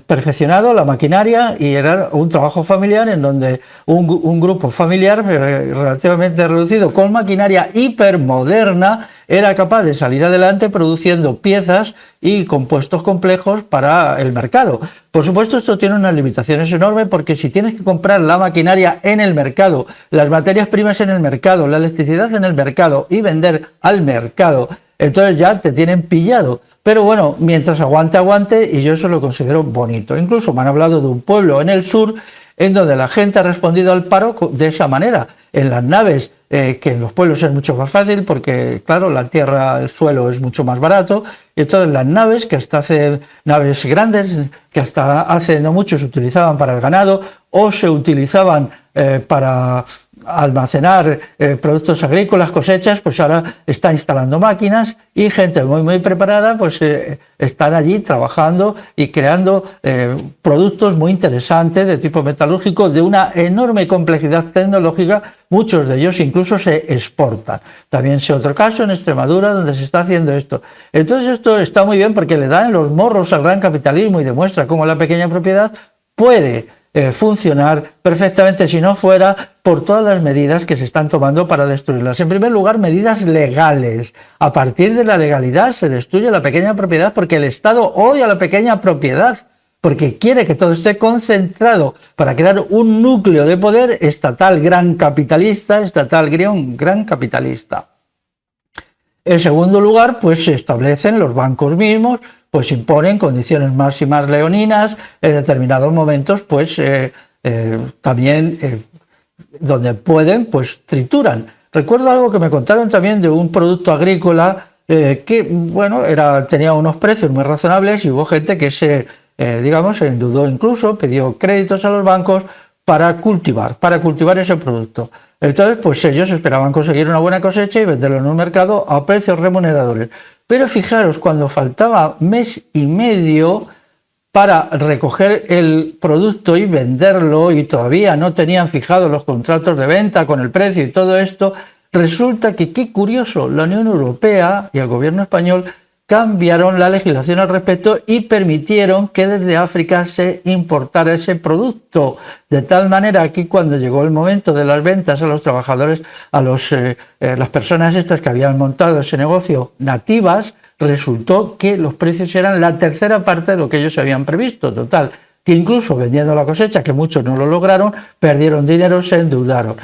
perfeccionado la maquinaria y era un trabajo familiar en donde un grupo familiar relativamente reducido con maquinaria hipermoderna era capaz de salir adelante produciendo piezas y compuestos complejos para el mercado. Por supuesto, esto tiene unas limitaciones enormes porque si tienes que comprar la maquinaria en el mercado, las materias primas en el mercado, la electricidad en el mercado y vender al mercado, entonces ya te tienen pillado. Pero bueno, mientras aguante, y yo eso lo considero bonito. Incluso me han hablado de un pueblo en el sur en donde la gente ha respondido al paro de esa manera. En las naves, que en los pueblos es mucho más fácil porque, claro, la tierra, el suelo es mucho más barato, y entonces las naves, naves grandes, que hasta hace no mucho se utilizaban para el ganado o se utilizaban para almacenar productos agrícolas, cosechas, pues ahora está instalando máquinas y gente muy preparada pues están allí trabajando y creando productos muy interesantes de tipo metalúrgico de una enorme complejidad tecnológica, muchos de ellos incluso se exportan. También sé otro caso en Extremadura donde se está haciendo esto. Entonces esto está muy bien porque le dan los morros al gran capitalismo y demuestra cómo la pequeña propiedad puede funcionar perfectamente si no fuera por todas las medidas que se están tomando para destruirlas. En primer lugar, medidas legales. A partir de la legalidad se destruye la pequeña propiedad porque el Estado odia la pequeña propiedad, porque quiere que todo esté concentrado para crear un núcleo de poder estatal gran capitalista. En segundo lugar, pues se establecen los bancos mismos, pues imponen condiciones más y más leoninas, en determinados momentos, pues también donde pueden, pues trituran. Recuerdo algo que me contaron también de un producto agrícola que, bueno, tenía unos precios muy razonables y hubo gente que se endeudó incluso, pidió créditos a los bancos para cultivar ese producto. Entonces, pues ellos esperaban conseguir una buena cosecha y venderlo en un mercado a precios remuneradores. Pero fijaros, cuando faltaba mes y medio para recoger el producto y venderlo y todavía no tenían fijados los contratos de venta con el precio y todo esto, resulta que, qué curioso, la Unión Europea y el gobierno español cambiaron la legislación al respecto y permitieron que desde África se importara ese producto. De tal manera que cuando llegó el momento de las ventas a los trabajadores, a las personas estas que habían montado ese negocio nativas, resultó que los precios eran la tercera parte de lo que ellos habían previsto. Total, que incluso vendiendo la cosecha, que muchos no lo lograron, perdieron dinero, se endeudaron.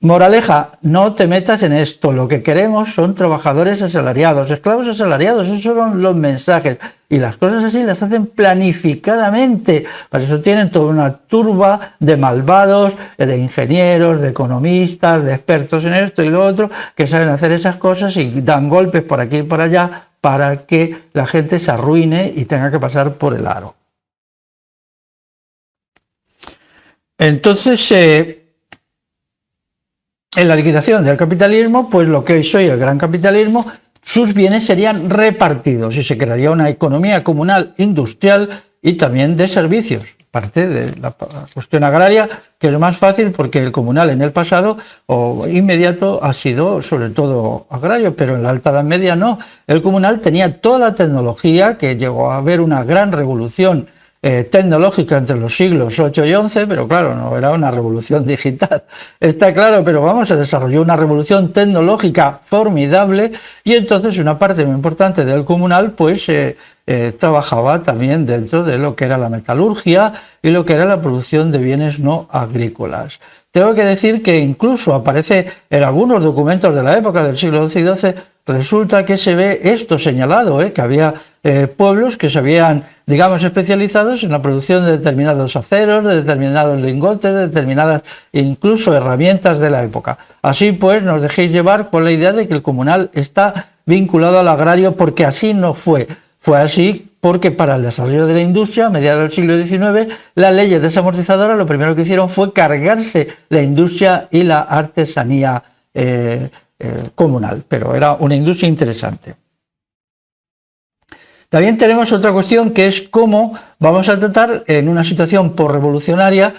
Moraleja, no te metas en esto, lo que queremos son trabajadores asalariados, esclavos asalariados, esos son los mensajes, y las cosas así las hacen planificadamente, para eso tienen toda una turba de malvados, de ingenieros, de economistas, de expertos en esto y lo otro, que saben hacer esas cosas y dan golpes por aquí y por allá para que la gente se arruine y tenga que pasar por el aro. Entonces, en la liquidación del capitalismo, pues lo que hoy soy el gran capitalismo, sus bienes serían repartidos y se crearía una economía comunal industrial y también de servicios. Parte de la cuestión agraria, que es más fácil porque el comunal en el pasado o inmediato ha sido sobre todo agrario, pero en la Alta Edad Media no. El comunal tenía toda la tecnología, que llegó a haber una gran revolución tecnológica entre los siglos 8 y 11, pero claro, no era una revolución digital, está claro, pero vamos, se desarrolló una revolución tecnológica formidable y entonces una parte muy importante del comunal pues trabajaba también dentro de lo que era la metalurgia y lo que era la producción de bienes no agrícolas. Tengo que decir que incluso aparece en algunos documentos de la época del siglo XI y XII, resulta que se ve esto señalado, que había pueblos que se habían, digamos, especializados en la producción de determinados aceros, de determinados lingotes, de determinadas incluso herramientas de la época. Así pues, nos dejéis llevar por la idea de que el comunal está vinculado al agrario, porque así no fue. Fue así porque para el desarrollo de la industria, a mediados del siglo XIX, las leyes desamortizadoras lo primero que hicieron fue cargarse la industria y la artesanía comunal, pero era una industria interesante. También tenemos otra cuestión, que es cómo vamos a tratar en una situación postrevolucionaria,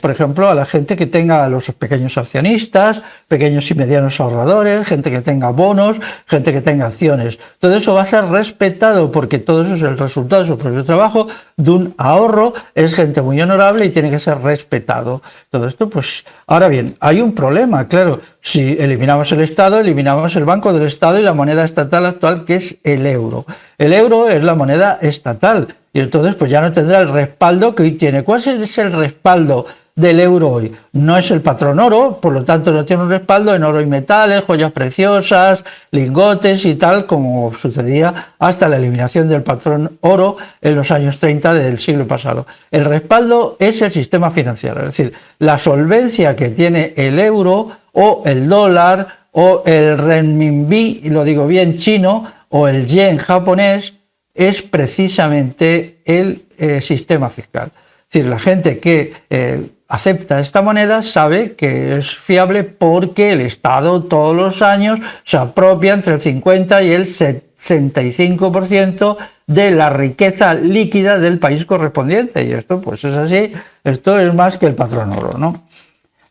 por ejemplo, a la gente que tenga, a los pequeños accionistas, pequeños y medianos ahorradores, gente que tenga bonos, gente que tenga acciones. Todo eso va a ser respetado, porque todo eso es el resultado de su propio trabajo, de un ahorro, es gente muy honorable y tiene que ser respetado. Todo esto, pues, ahora bien, hay un problema, claro, si eliminamos el Estado, eliminamos el Banco del Estado y la moneda estatal actual, que es el euro. El euro es la moneda estatal, y entonces pues ya no tendrá el respaldo que hoy tiene. ¿Cuál es el respaldo del euro hoy? No es el patrón oro, por lo tanto no tiene un respaldo en oro y metales, joyas preciosas, lingotes y tal, como sucedía hasta la eliminación del patrón oro en los años 30 del siglo pasado. El respaldo es el sistema financiero, es decir, la solvencia que tiene el euro o el dólar o el renminbi, y lo digo bien, chino, o el yen japonés, es precisamente el sistema fiscal. Es decir, la gente que acepta esta moneda sabe que es fiable porque el Estado todos los años se apropia entre el 50 y el 65% de la riqueza líquida del país correspondiente. Y esto pues es así, esto es más que el patrón oro, ¿no?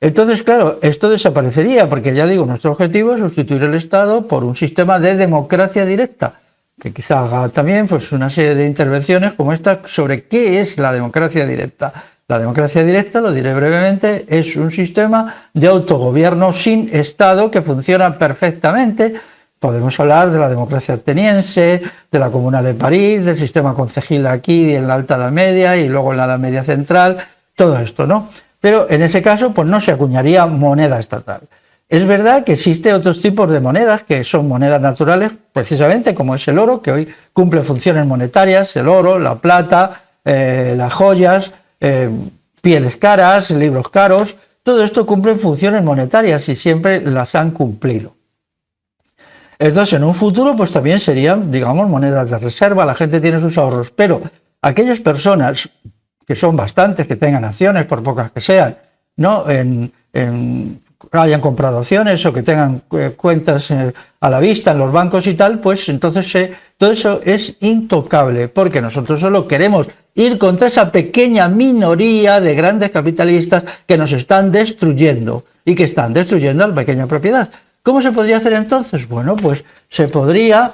Entonces, claro, esto desaparecería porque, ya digo, nuestro objetivo es sustituir el Estado por un sistema de democracia directa, que quizá haga también pues, una serie de intervenciones como esta sobre qué es la democracia directa. La democracia directa, lo diré brevemente, es un sistema de autogobierno sin Estado que funciona perfectamente. Podemos hablar de la democracia ateniense, de la Comuna de París, del sistema concejil aquí en la Alta Edad Media y luego en la Edad Media Central, todo esto, ¿no? Pero en ese caso pues no se acuñaría moneda estatal. Es verdad que existen otros tipos de monedas que son monedas naturales, precisamente como es el oro, que hoy cumple funciones monetarias, el oro, la plata, las joyas, pieles caras, libros caros, todo esto cumple funciones monetarias y siempre las han cumplido. Entonces, en un futuro, pues también serían, digamos, monedas de reserva, la gente tiene sus ahorros, pero aquellas personas, que son bastantes, que tengan acciones, por pocas que sean, ¿no? Hayan comprado acciones o que tengan cuentas a la vista en los bancos y tal, pues entonces todo eso es intocable, porque nosotros solo queremos ir contra esa pequeña minoría de grandes capitalistas que nos están destruyendo y que están destruyendo a la pequeña propiedad. ¿Cómo se podría hacer entonces? Bueno, pues se podría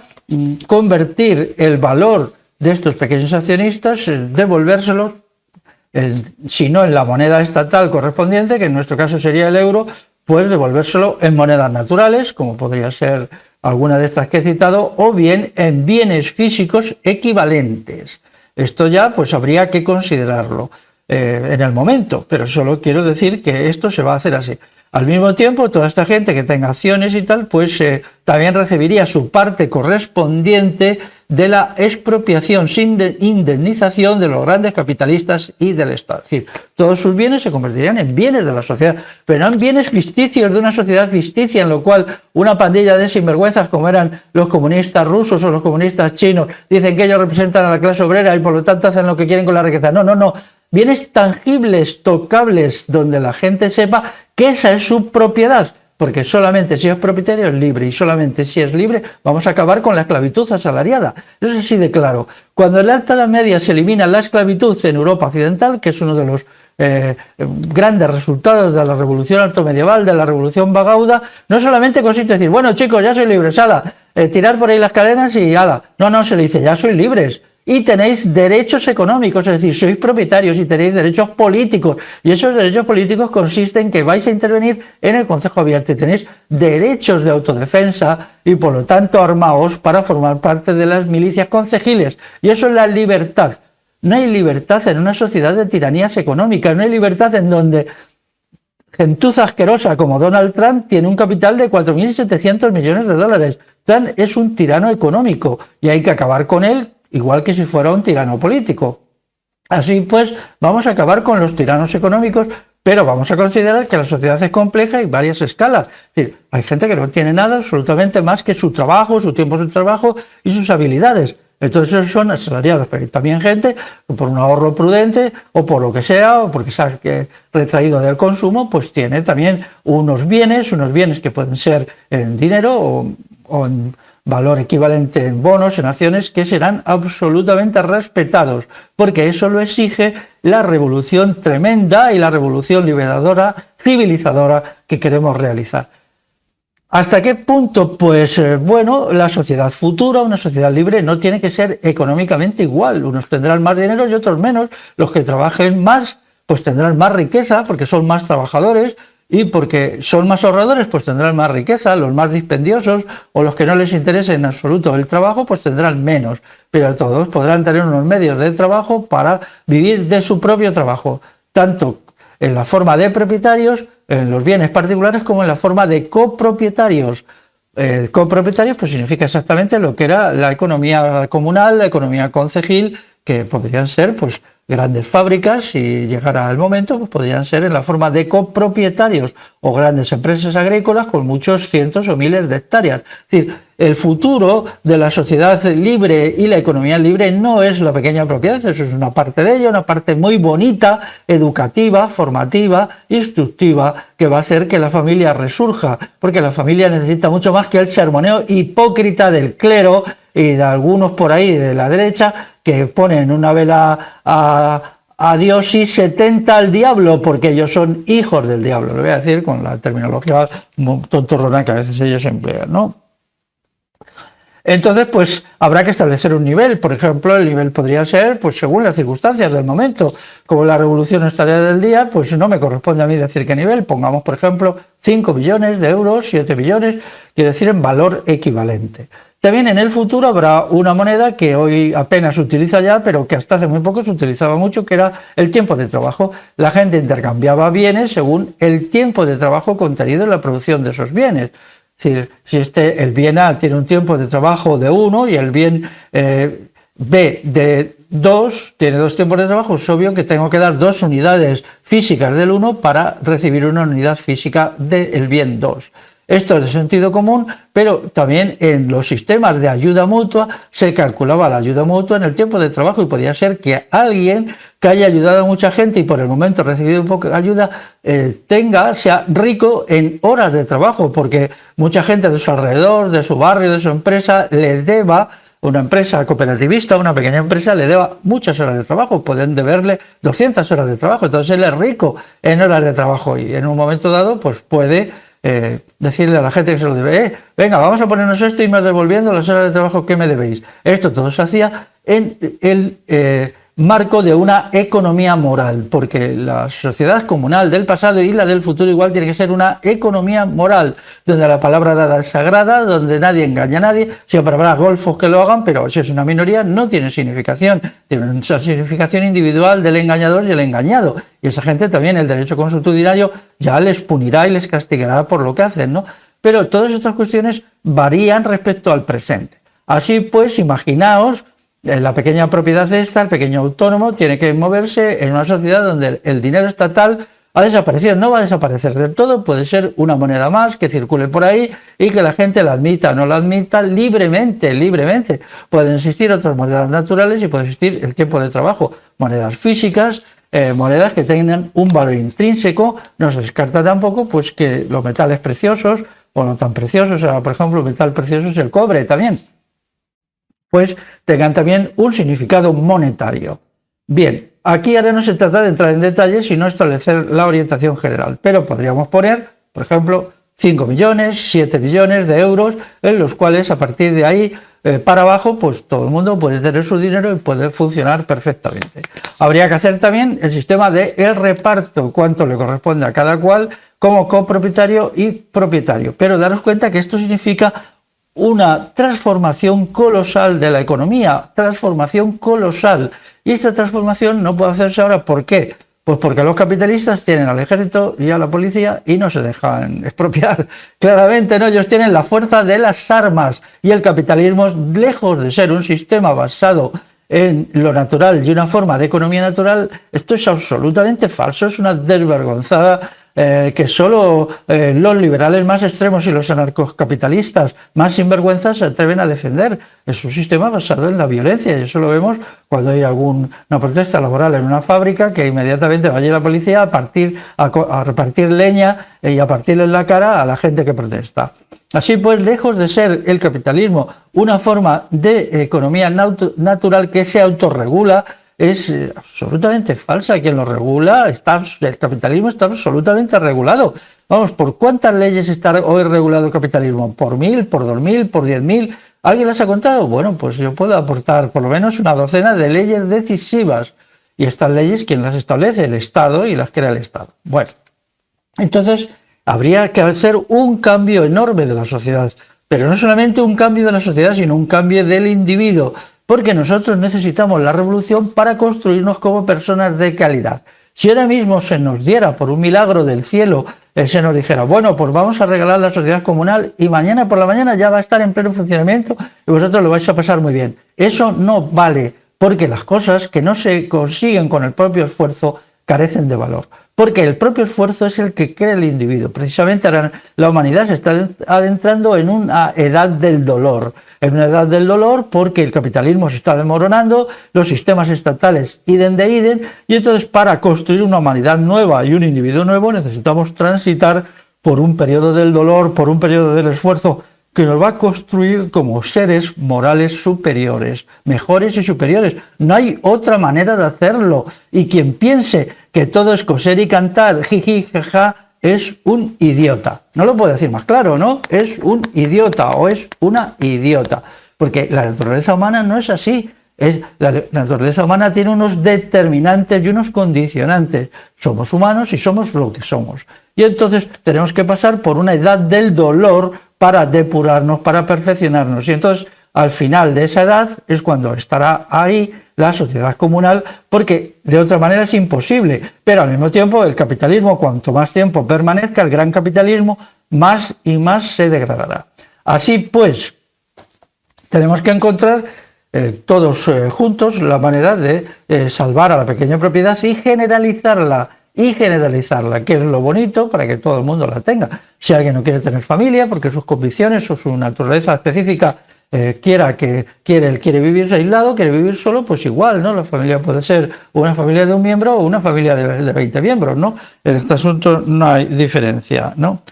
convertir el valor de estos pequeños accionistas, devolvérselo, si no en la moneda estatal correspondiente, que en nuestro caso sería el euro, pues devolvérselo en monedas naturales, como podría ser alguna de estas que he citado, o bien en bienes físicos equivalentes. Esto ya pues habría que considerarlo en el momento, pero solo quiero decir que esto se va a hacer así. Al mismo tiempo, toda esta gente que tenga acciones y tal, pues también recibiría su parte correspondiente de la expropiación sin indemnización de los grandes capitalistas y del Estado. Es decir, todos sus bienes se convertirían en bienes de la sociedad, pero no en bienes ficticios de una sociedad ficticia en lo cual una pandilla de sinvergüenzas como eran los comunistas rusos o los comunistas chinos dicen que ellos representan a la clase obrera y por lo tanto hacen lo que quieren con la riqueza. No, no, no. Bienes tangibles, tocables, donde la gente sepa que esa es su propiedad, porque solamente si es propietario es libre y solamente si es libre vamos a acabar con la esclavitud asalariada. Eso es así de claro. Cuando en la Alta Edad Media se elimina la esclavitud en Europa Occidental, que es uno de los grandes resultados de la revolución altomedieval, de la revolución vagauda, no solamente consiste en decir, bueno chicos, ya sois libres, ala, tirar por ahí las cadenas y ala. No, no, se le dice, ya sois libres. Y tenéis derechos económicos, es decir, sois propietarios y tenéis derechos políticos. Y esos derechos políticos consisten en que vais a intervenir en el Consejo Abierto y tenéis derechos de autodefensa y por lo tanto armaos para formar parte de las milicias concejiles. Y eso es la libertad. No hay libertad en una sociedad de tiranías económicas, no hay libertad en donde gentuza asquerosa como Donald Trump tiene un capital de 4.700 millones de dólares. Trump es un tirano económico y hay que acabar con él, igual que si fuera un tirano político. Así pues, vamos a acabar con los tiranos económicos, pero vamos a considerar que la sociedad es compleja y varias escalas. Es decir, hay gente que no tiene nada absolutamente más que su trabajo, su tiempo de trabajo y sus habilidades. Entonces esos son asalariados, pero hay también gente que por un ahorro prudente o por lo que sea, o porque se ha retraído del consumo, pues tiene también unos bienes que pueden ser en dinero o en valor equivalente en bonos, en acciones, que serán absolutamente respetados, porque eso lo exige la revolución tremenda y la revolución liberadora, civilizadora que queremos realizar. ¿Hasta qué punto? Pues bueno, la sociedad futura, una sociedad libre, no tiene que ser económicamente igual. Unos tendrán más dinero y otros menos. Los que trabajen más, pues tendrán más riqueza, porque son más trabajadores, y porque son más ahorradores, pues tendrán más riqueza. Los más dispendiosos o los que no les interese en absoluto el trabajo, pues tendrán menos. Pero todos podrán tener unos medios de trabajo para vivir de su propio trabajo, tanto en la forma de propietarios, en los bienes particulares, como en la forma de copropietarios. Copropietarios pues significa exactamente lo que era la economía comunal, la economía concejil, que podrían ser pues grandes fábricas, si llegara el momento, pues podrían ser en la forma de copropietarios o grandes empresas agrícolas con muchos cientos o miles de hectáreas. Es decir, el futuro de la sociedad libre y la economía libre no es la pequeña propiedad, eso es una parte de ella, una parte muy bonita, educativa, formativa, instructiva, que va a hacer que la familia resurja, porque la familia necesita mucho más que el sermoneo hipócrita del clero y de algunos por ahí de la derecha que ponen una vela a Dios y 70 al diablo, porque ellos son hijos del diablo, lo voy a decir con la terminología tontorrona que a veces ellos emplean, ¿no? Entonces, pues habrá que establecer un nivel. Por ejemplo, el nivel podría ser, pues según las circunstancias del momento. Como la revolución es tarea del día, pues no me corresponde a mí decir qué nivel. Pongamos, por ejemplo, 5 billones de euros, 7 billones, quiere decir en valor equivalente. También en el futuro habrá una moneda que hoy apenas se utiliza ya, pero que hasta hace muy poco se utilizaba mucho, que era el tiempo de trabajo. La gente intercambiaba bienes según el tiempo de trabajo contenido en la producción de esos bienes. Es decir, si el bien A tiene un tiempo de trabajo de 1 y el bien B de 2 tiene 2 tiempos de trabajo, es obvio que tengo que dar 2 unidades físicas del 1 para recibir una unidad física del bien 2. Esto es de sentido común, pero también en los sistemas de ayuda mutua se calculaba la ayuda mutua en el tiempo de trabajo y podía ser que alguien que haya ayudado a mucha gente y por el momento ha recibido un poco de ayuda sea rico en horas de trabajo, porque mucha gente de su alrededor, de su barrio, de su empresa, le deba, una empresa cooperativista, una pequeña empresa, le deba muchas horas de trabajo, pueden deberle 200 horas de trabajo, entonces él es rico en horas de trabajo y en un momento dado pues puede decirle a la gente que se lo debe, venga, vamos a ponernos esto y me devolviendo las horas de trabajo que me debéis. Esto todo se hacía en el marco de una economía moral, porque la sociedad comunal del pasado y la del futuro igual tiene que ser una economía moral, donde la palabra dada es sagrada, donde nadie engaña a nadie. Siempre habrá golfos que lo hagan, pero si es una minoría no tiene significación, tiene una significación individual del engañador y el engañado, y esa gente también el derecho consuetudinario ya les punirá y les castigará por lo que hacen, ¿no? Pero todas estas cuestiones varían respecto al presente. Así pues, imaginaos la pequeña propiedad esta, el pequeño autónomo, tiene que moverse en una sociedad donde el dinero estatal ha desaparecido. No va a desaparecer del todo, puede ser una moneda más que circule por ahí y que la gente la admita o no la admita libremente. Pueden existir otras monedas naturales y puede existir el tiempo de trabajo, monedas físicas, monedas que tengan un valor intrínseco. No se descarta tampoco pues que los metales preciosos o no tan preciosos, por ejemplo, el metal precioso es el cobre también, pues tengan también un significado monetario. Bien, aquí ahora no se trata de entrar en detalles, sino establecer la orientación general, pero podríamos poner, por ejemplo, 5 millones, 7 billones de euros, en los cuales a partir de ahí para abajo, pues todo el mundo puede tener su dinero y puede funcionar perfectamente. Habría que hacer también el sistema de el reparto, cuánto le corresponde a cada cual como copropietario y propietario, pero daros cuenta que esto significa una transformación colosal de la economía, transformación colosal. Y esta transformación no puede hacerse ahora, ¿por qué? Pues porque los capitalistas tienen al ejército y a la policía y no se dejan expropiar. Claramente, ¿no? Ellos tienen la fuerza de las armas y el capitalismo, lejos de ser un sistema basado en lo natural y una forma de economía natural, esto es absolutamente falso, es una desvergonzada que solo los liberales más extremos y los anarcocapitalistas más sinvergüenzas se atreven a defender. Es un sistema basado en la violencia, y eso lo vemos cuando hay alguna protesta laboral en una fábrica, que inmediatamente va allí la policía a repartir leña y a partirle en la cara a la gente que protesta. Así pues, lejos de ser el capitalismo una forma de economía natural que se autorregula, es absolutamente falsa. Quien lo regula, el capitalismo está absolutamente regulado. Vamos, ¿por cuántas leyes está hoy regulado el capitalismo? ¿Por 1000, por 2000, por 10.000? ¿Alguien las ha contado? Bueno, pues yo puedo aportar por lo menos una docena de leyes decisivas. Y estas leyes, ¿quién las establece? El Estado, y las crea el Estado. Bueno, entonces habría que hacer un cambio enorme de la sociedad. Pero no solamente un cambio de la sociedad, sino un cambio del individuo. Porque nosotros necesitamos la revolución para construirnos como personas de calidad. Si ahora mismo se nos diera por un milagro del cielo, se nos dijera, bueno, pues vamos a regalar la sociedad comunal y mañana por la mañana ya va a estar en pleno funcionamiento y vosotros lo vais a pasar muy bien. Eso no vale, porque las cosas que no se consiguen con el propio esfuerzo carecen de valor. Porque el propio esfuerzo es el que crea el individuo. Precisamente ahora la humanidad se está adentrando en una edad del dolor. En una edad del dolor porque el capitalismo se está desmoronando, los sistemas estatales idem de idem, y entonces para construir una humanidad nueva y un individuo nuevo necesitamos transitar por un periodo del dolor, por un periodo del esfuerzo, que nos va a construir como seres morales superiores, mejores y superiores. No hay otra manera de hacerlo. Y quien piense que todo es coser y cantar, jiji, jaja, es un idiota. No lo puedo decir más claro, ¿no? Es un idiota o es una idiota. Porque la naturaleza humana no es así. La naturaleza humana tiene unos determinantes y unos condicionantes. Somos humanos y somos lo que somos. Y entonces tenemos que pasar por una edad del dolor para depurarnos, para perfeccionarnos. Y entonces, al final de esa edad, es cuando estará ahí la sociedad comunal, porque de otra manera es imposible. Pero al mismo tiempo, el capitalismo, cuanto más tiempo permanezca, el gran capitalismo, más y más se degradará. Así pues, tenemos que encontrar todos juntos la manera de salvar a la pequeña propiedad y generalizarla, que es lo bonito para que todo el mundo la tenga. Si alguien no quiere tener familia porque sus convicciones o su naturaleza específica quiere vivir aislado, quiere vivir solo, pues igual, ¿no? La familia puede ser una familia de un miembro o una familia de 20 miembros, ¿no? En este asunto no hay diferencia, ¿no?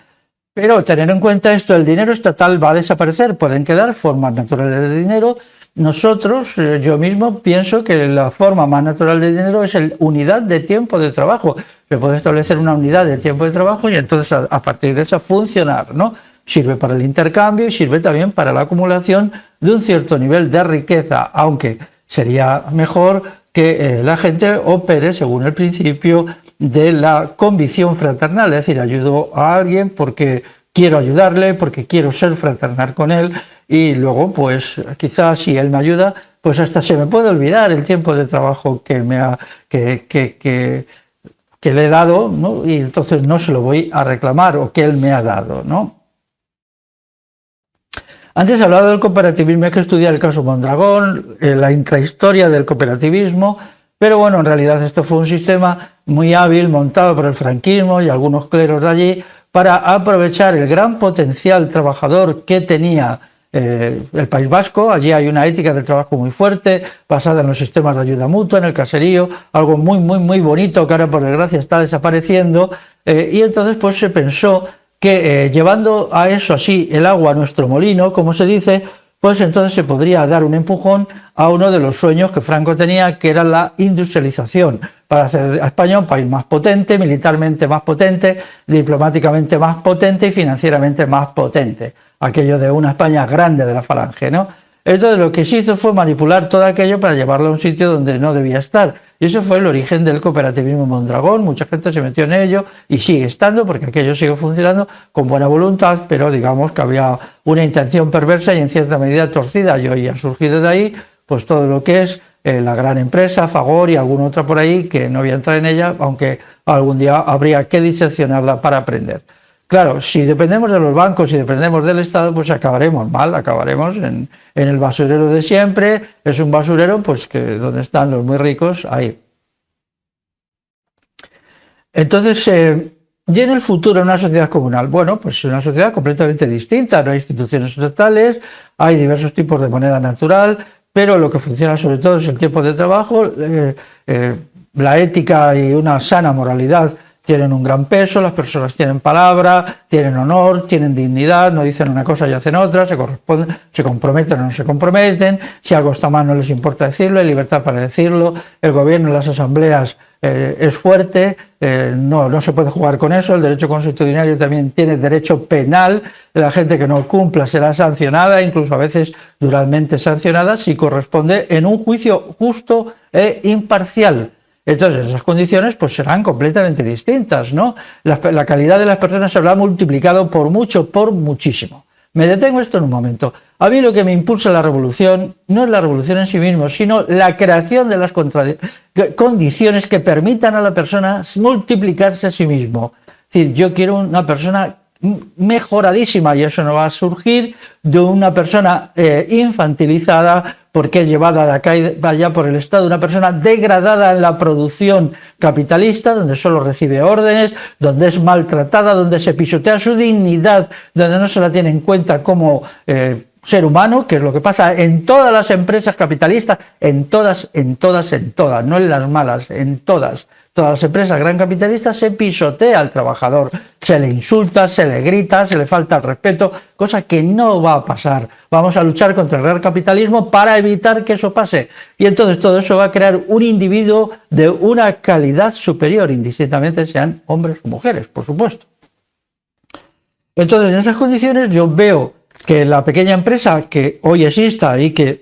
Pero tener en cuenta esto, el dinero estatal va a desaparecer, pueden quedar formas naturales de dinero. Nosotros, yo mismo pienso que la forma más natural de dinero es la unidad de tiempo de trabajo. Se puede establecer una unidad de tiempo de trabajo y entonces a partir de eso funcionar, ¿no? Sirve para el intercambio y sirve también para la acumulación de un cierto nivel de riqueza, aunque sería mejor que la gente opere según el principio de la convicción fraternal, es decir, ayudo a alguien porque quiero ayudarle, porque quiero ser fraternal con él, y luego pues quizás si él me ayuda, pues hasta se me puede olvidar el tiempo de trabajo que le he dado, ¿no? Y entonces no se lo voy a reclamar, o que él me ha dado, ¿no? Antes he hablado del cooperativismo, hay que estudiar el caso Mondragón, la intrahistoria del cooperativismo, pero bueno, en realidad esto fue un sistema muy hábil montado por el franquismo y algunos cleros de allí para aprovechar el gran potencial trabajador que tenía el País Vasco. Allí hay una ética del trabajo muy fuerte, basada en los sistemas de ayuda mutua, en el caserío, algo muy bonito que ahora por desgracia está desapareciendo, y entonces pues se pensó que llevando a eso así el agua a nuestro molino, como se dice, pues entonces se podría dar un empujón a uno de los sueños que Franco tenía, que era la industrialización, para hacer a España un país más potente, militarmente más potente, diplomáticamente más potente y financieramente más potente. Aquello de una España grande de la falange, ¿no? Entonces lo que se hizo fue manipular todo aquello para llevarlo a un sitio donde no debía estar. Y eso fue el origen del cooperativismo Mondragón. Mucha gente se metió en ello y sigue estando, porque aquello sigue funcionando con buena voluntad, pero digamos que había una intención perversa y en cierta medida torcida. Y hoy ha surgido de ahí pues todo lo que es la gran empresa, Fagor y alguna otra por ahí, que no voy a entrar en ella, aunque algún día habría que diseccionarla para aprender. Claro, si dependemos de los bancos y dependemos del Estado, pues acabaremos mal, acabaremos en el basurero de siempre. Es un basurero pues que donde están los muy ricos, ahí. Entonces, Y en el futuro, una sociedad comunal, bueno, pues una sociedad completamente distinta, no hay instituciones estatales, hay diversos tipos de moneda natural, pero lo que funciona sobre todo es el tiempo de trabajo, la ética y una sana moralidad tienen un gran peso, las personas tienen palabra, tienen honor, tienen dignidad, no dicen una cosa y hacen otra, se comprometen o no se comprometen, si algo está mal no les importa decirlo, hay libertad para decirlo, el gobierno, las asambleas es fuerte, no se puede jugar con eso, el derecho constitucional también tiene derecho penal, la gente que no cumpla será sancionada, incluso a veces duramente sancionada, si corresponde en un juicio justo e imparcial. Entonces, esas condiciones pues serán completamente distintas, ¿no? La calidad de las personas se habrá multiplicado por mucho, por muchísimo. Me detengo esto en un momento. A mí lo que me impulsa la revolución no es la revolución en sí misma, sino la creación de las condiciones que permitan a la persona multiplicarse a sí mismo. Es decir, yo quiero una persona mejoradísima y eso no va a surgir de una persona infantilizada porque es llevada de acá y allá por el Estado, una persona degradada en la producción capitalista, donde solo recibe órdenes, donde es maltratada, donde se pisotea su dignidad, donde no se la tiene en cuenta como ser humano, que es lo que pasa en todas las empresas capitalistas, en todas, no en las malas, en todas. Todas las empresas gran capitalistas se pisotea al trabajador, se le insulta, se le grita, se le falta el respeto, cosa que no va a pasar. Vamos a luchar contra el gran capitalismo para evitar que eso pase. Y entonces todo eso va a crear un individuo de una calidad superior, indistintamente sean hombres o mujeres, por supuesto. Entonces, en esas condiciones yo veo que la pequeña empresa que hoy exista y que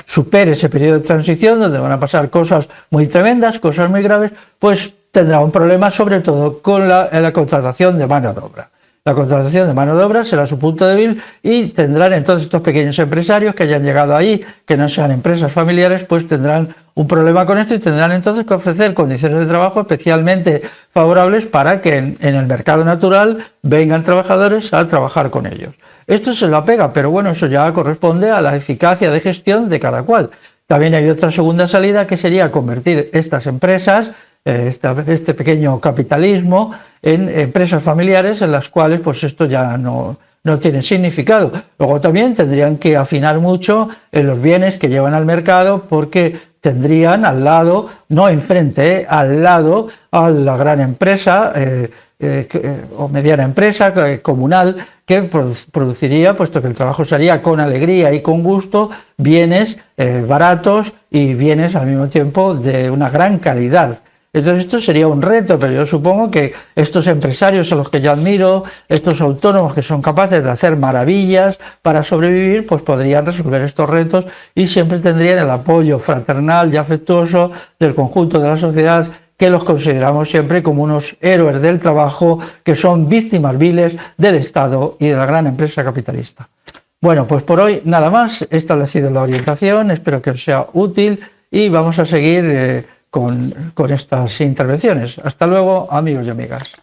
supere ese periodo de transición donde van a pasar cosas muy tremendas, cosas muy graves, pues tendrá un problema sobre todo con la contratación de mano de obra. La contratación de mano de obra será su punto débil y tendrán entonces estos pequeños empresarios que hayan llegado ahí, que no sean empresas familiares, pues tendrán un problema con esto y tendrán entonces que ofrecer condiciones de trabajo especialmente favorables para que en el mercado natural vengan trabajadores a trabajar con ellos. Esto se lo apega, pero bueno, eso ya corresponde a la eficacia de gestión de cada cual. También hay otra segunda salida que sería convertir estas empresas, este pequeño capitalismo, en empresas familiares en las cuales pues esto ya no tiene significado. Luego también tendrían que afinar mucho en los bienes que llevan al mercado porque tendrían al lado, no enfrente, al lado a la gran empresa o mediana empresa comunal que produciría, puesto que el trabajo se haría con alegría y con gusto, bienes baratos y bienes al mismo tiempo de una gran calidad. Entonces esto sería un reto, pero yo supongo que estos empresarios a los que yo admiro, estos autónomos que son capaces de hacer maravillas para sobrevivir, pues podrían resolver estos retos y siempre tendrían el apoyo fraternal y afectuoso del conjunto de la sociedad, que los consideramos siempre como unos héroes del trabajo, que son víctimas viles del Estado y de la gran empresa capitalista. Bueno, pues por hoy nada más, he establecido la orientación, espero que os sea útil y vamos a seguir con estas intervenciones. Hasta luego, amigos y amigas.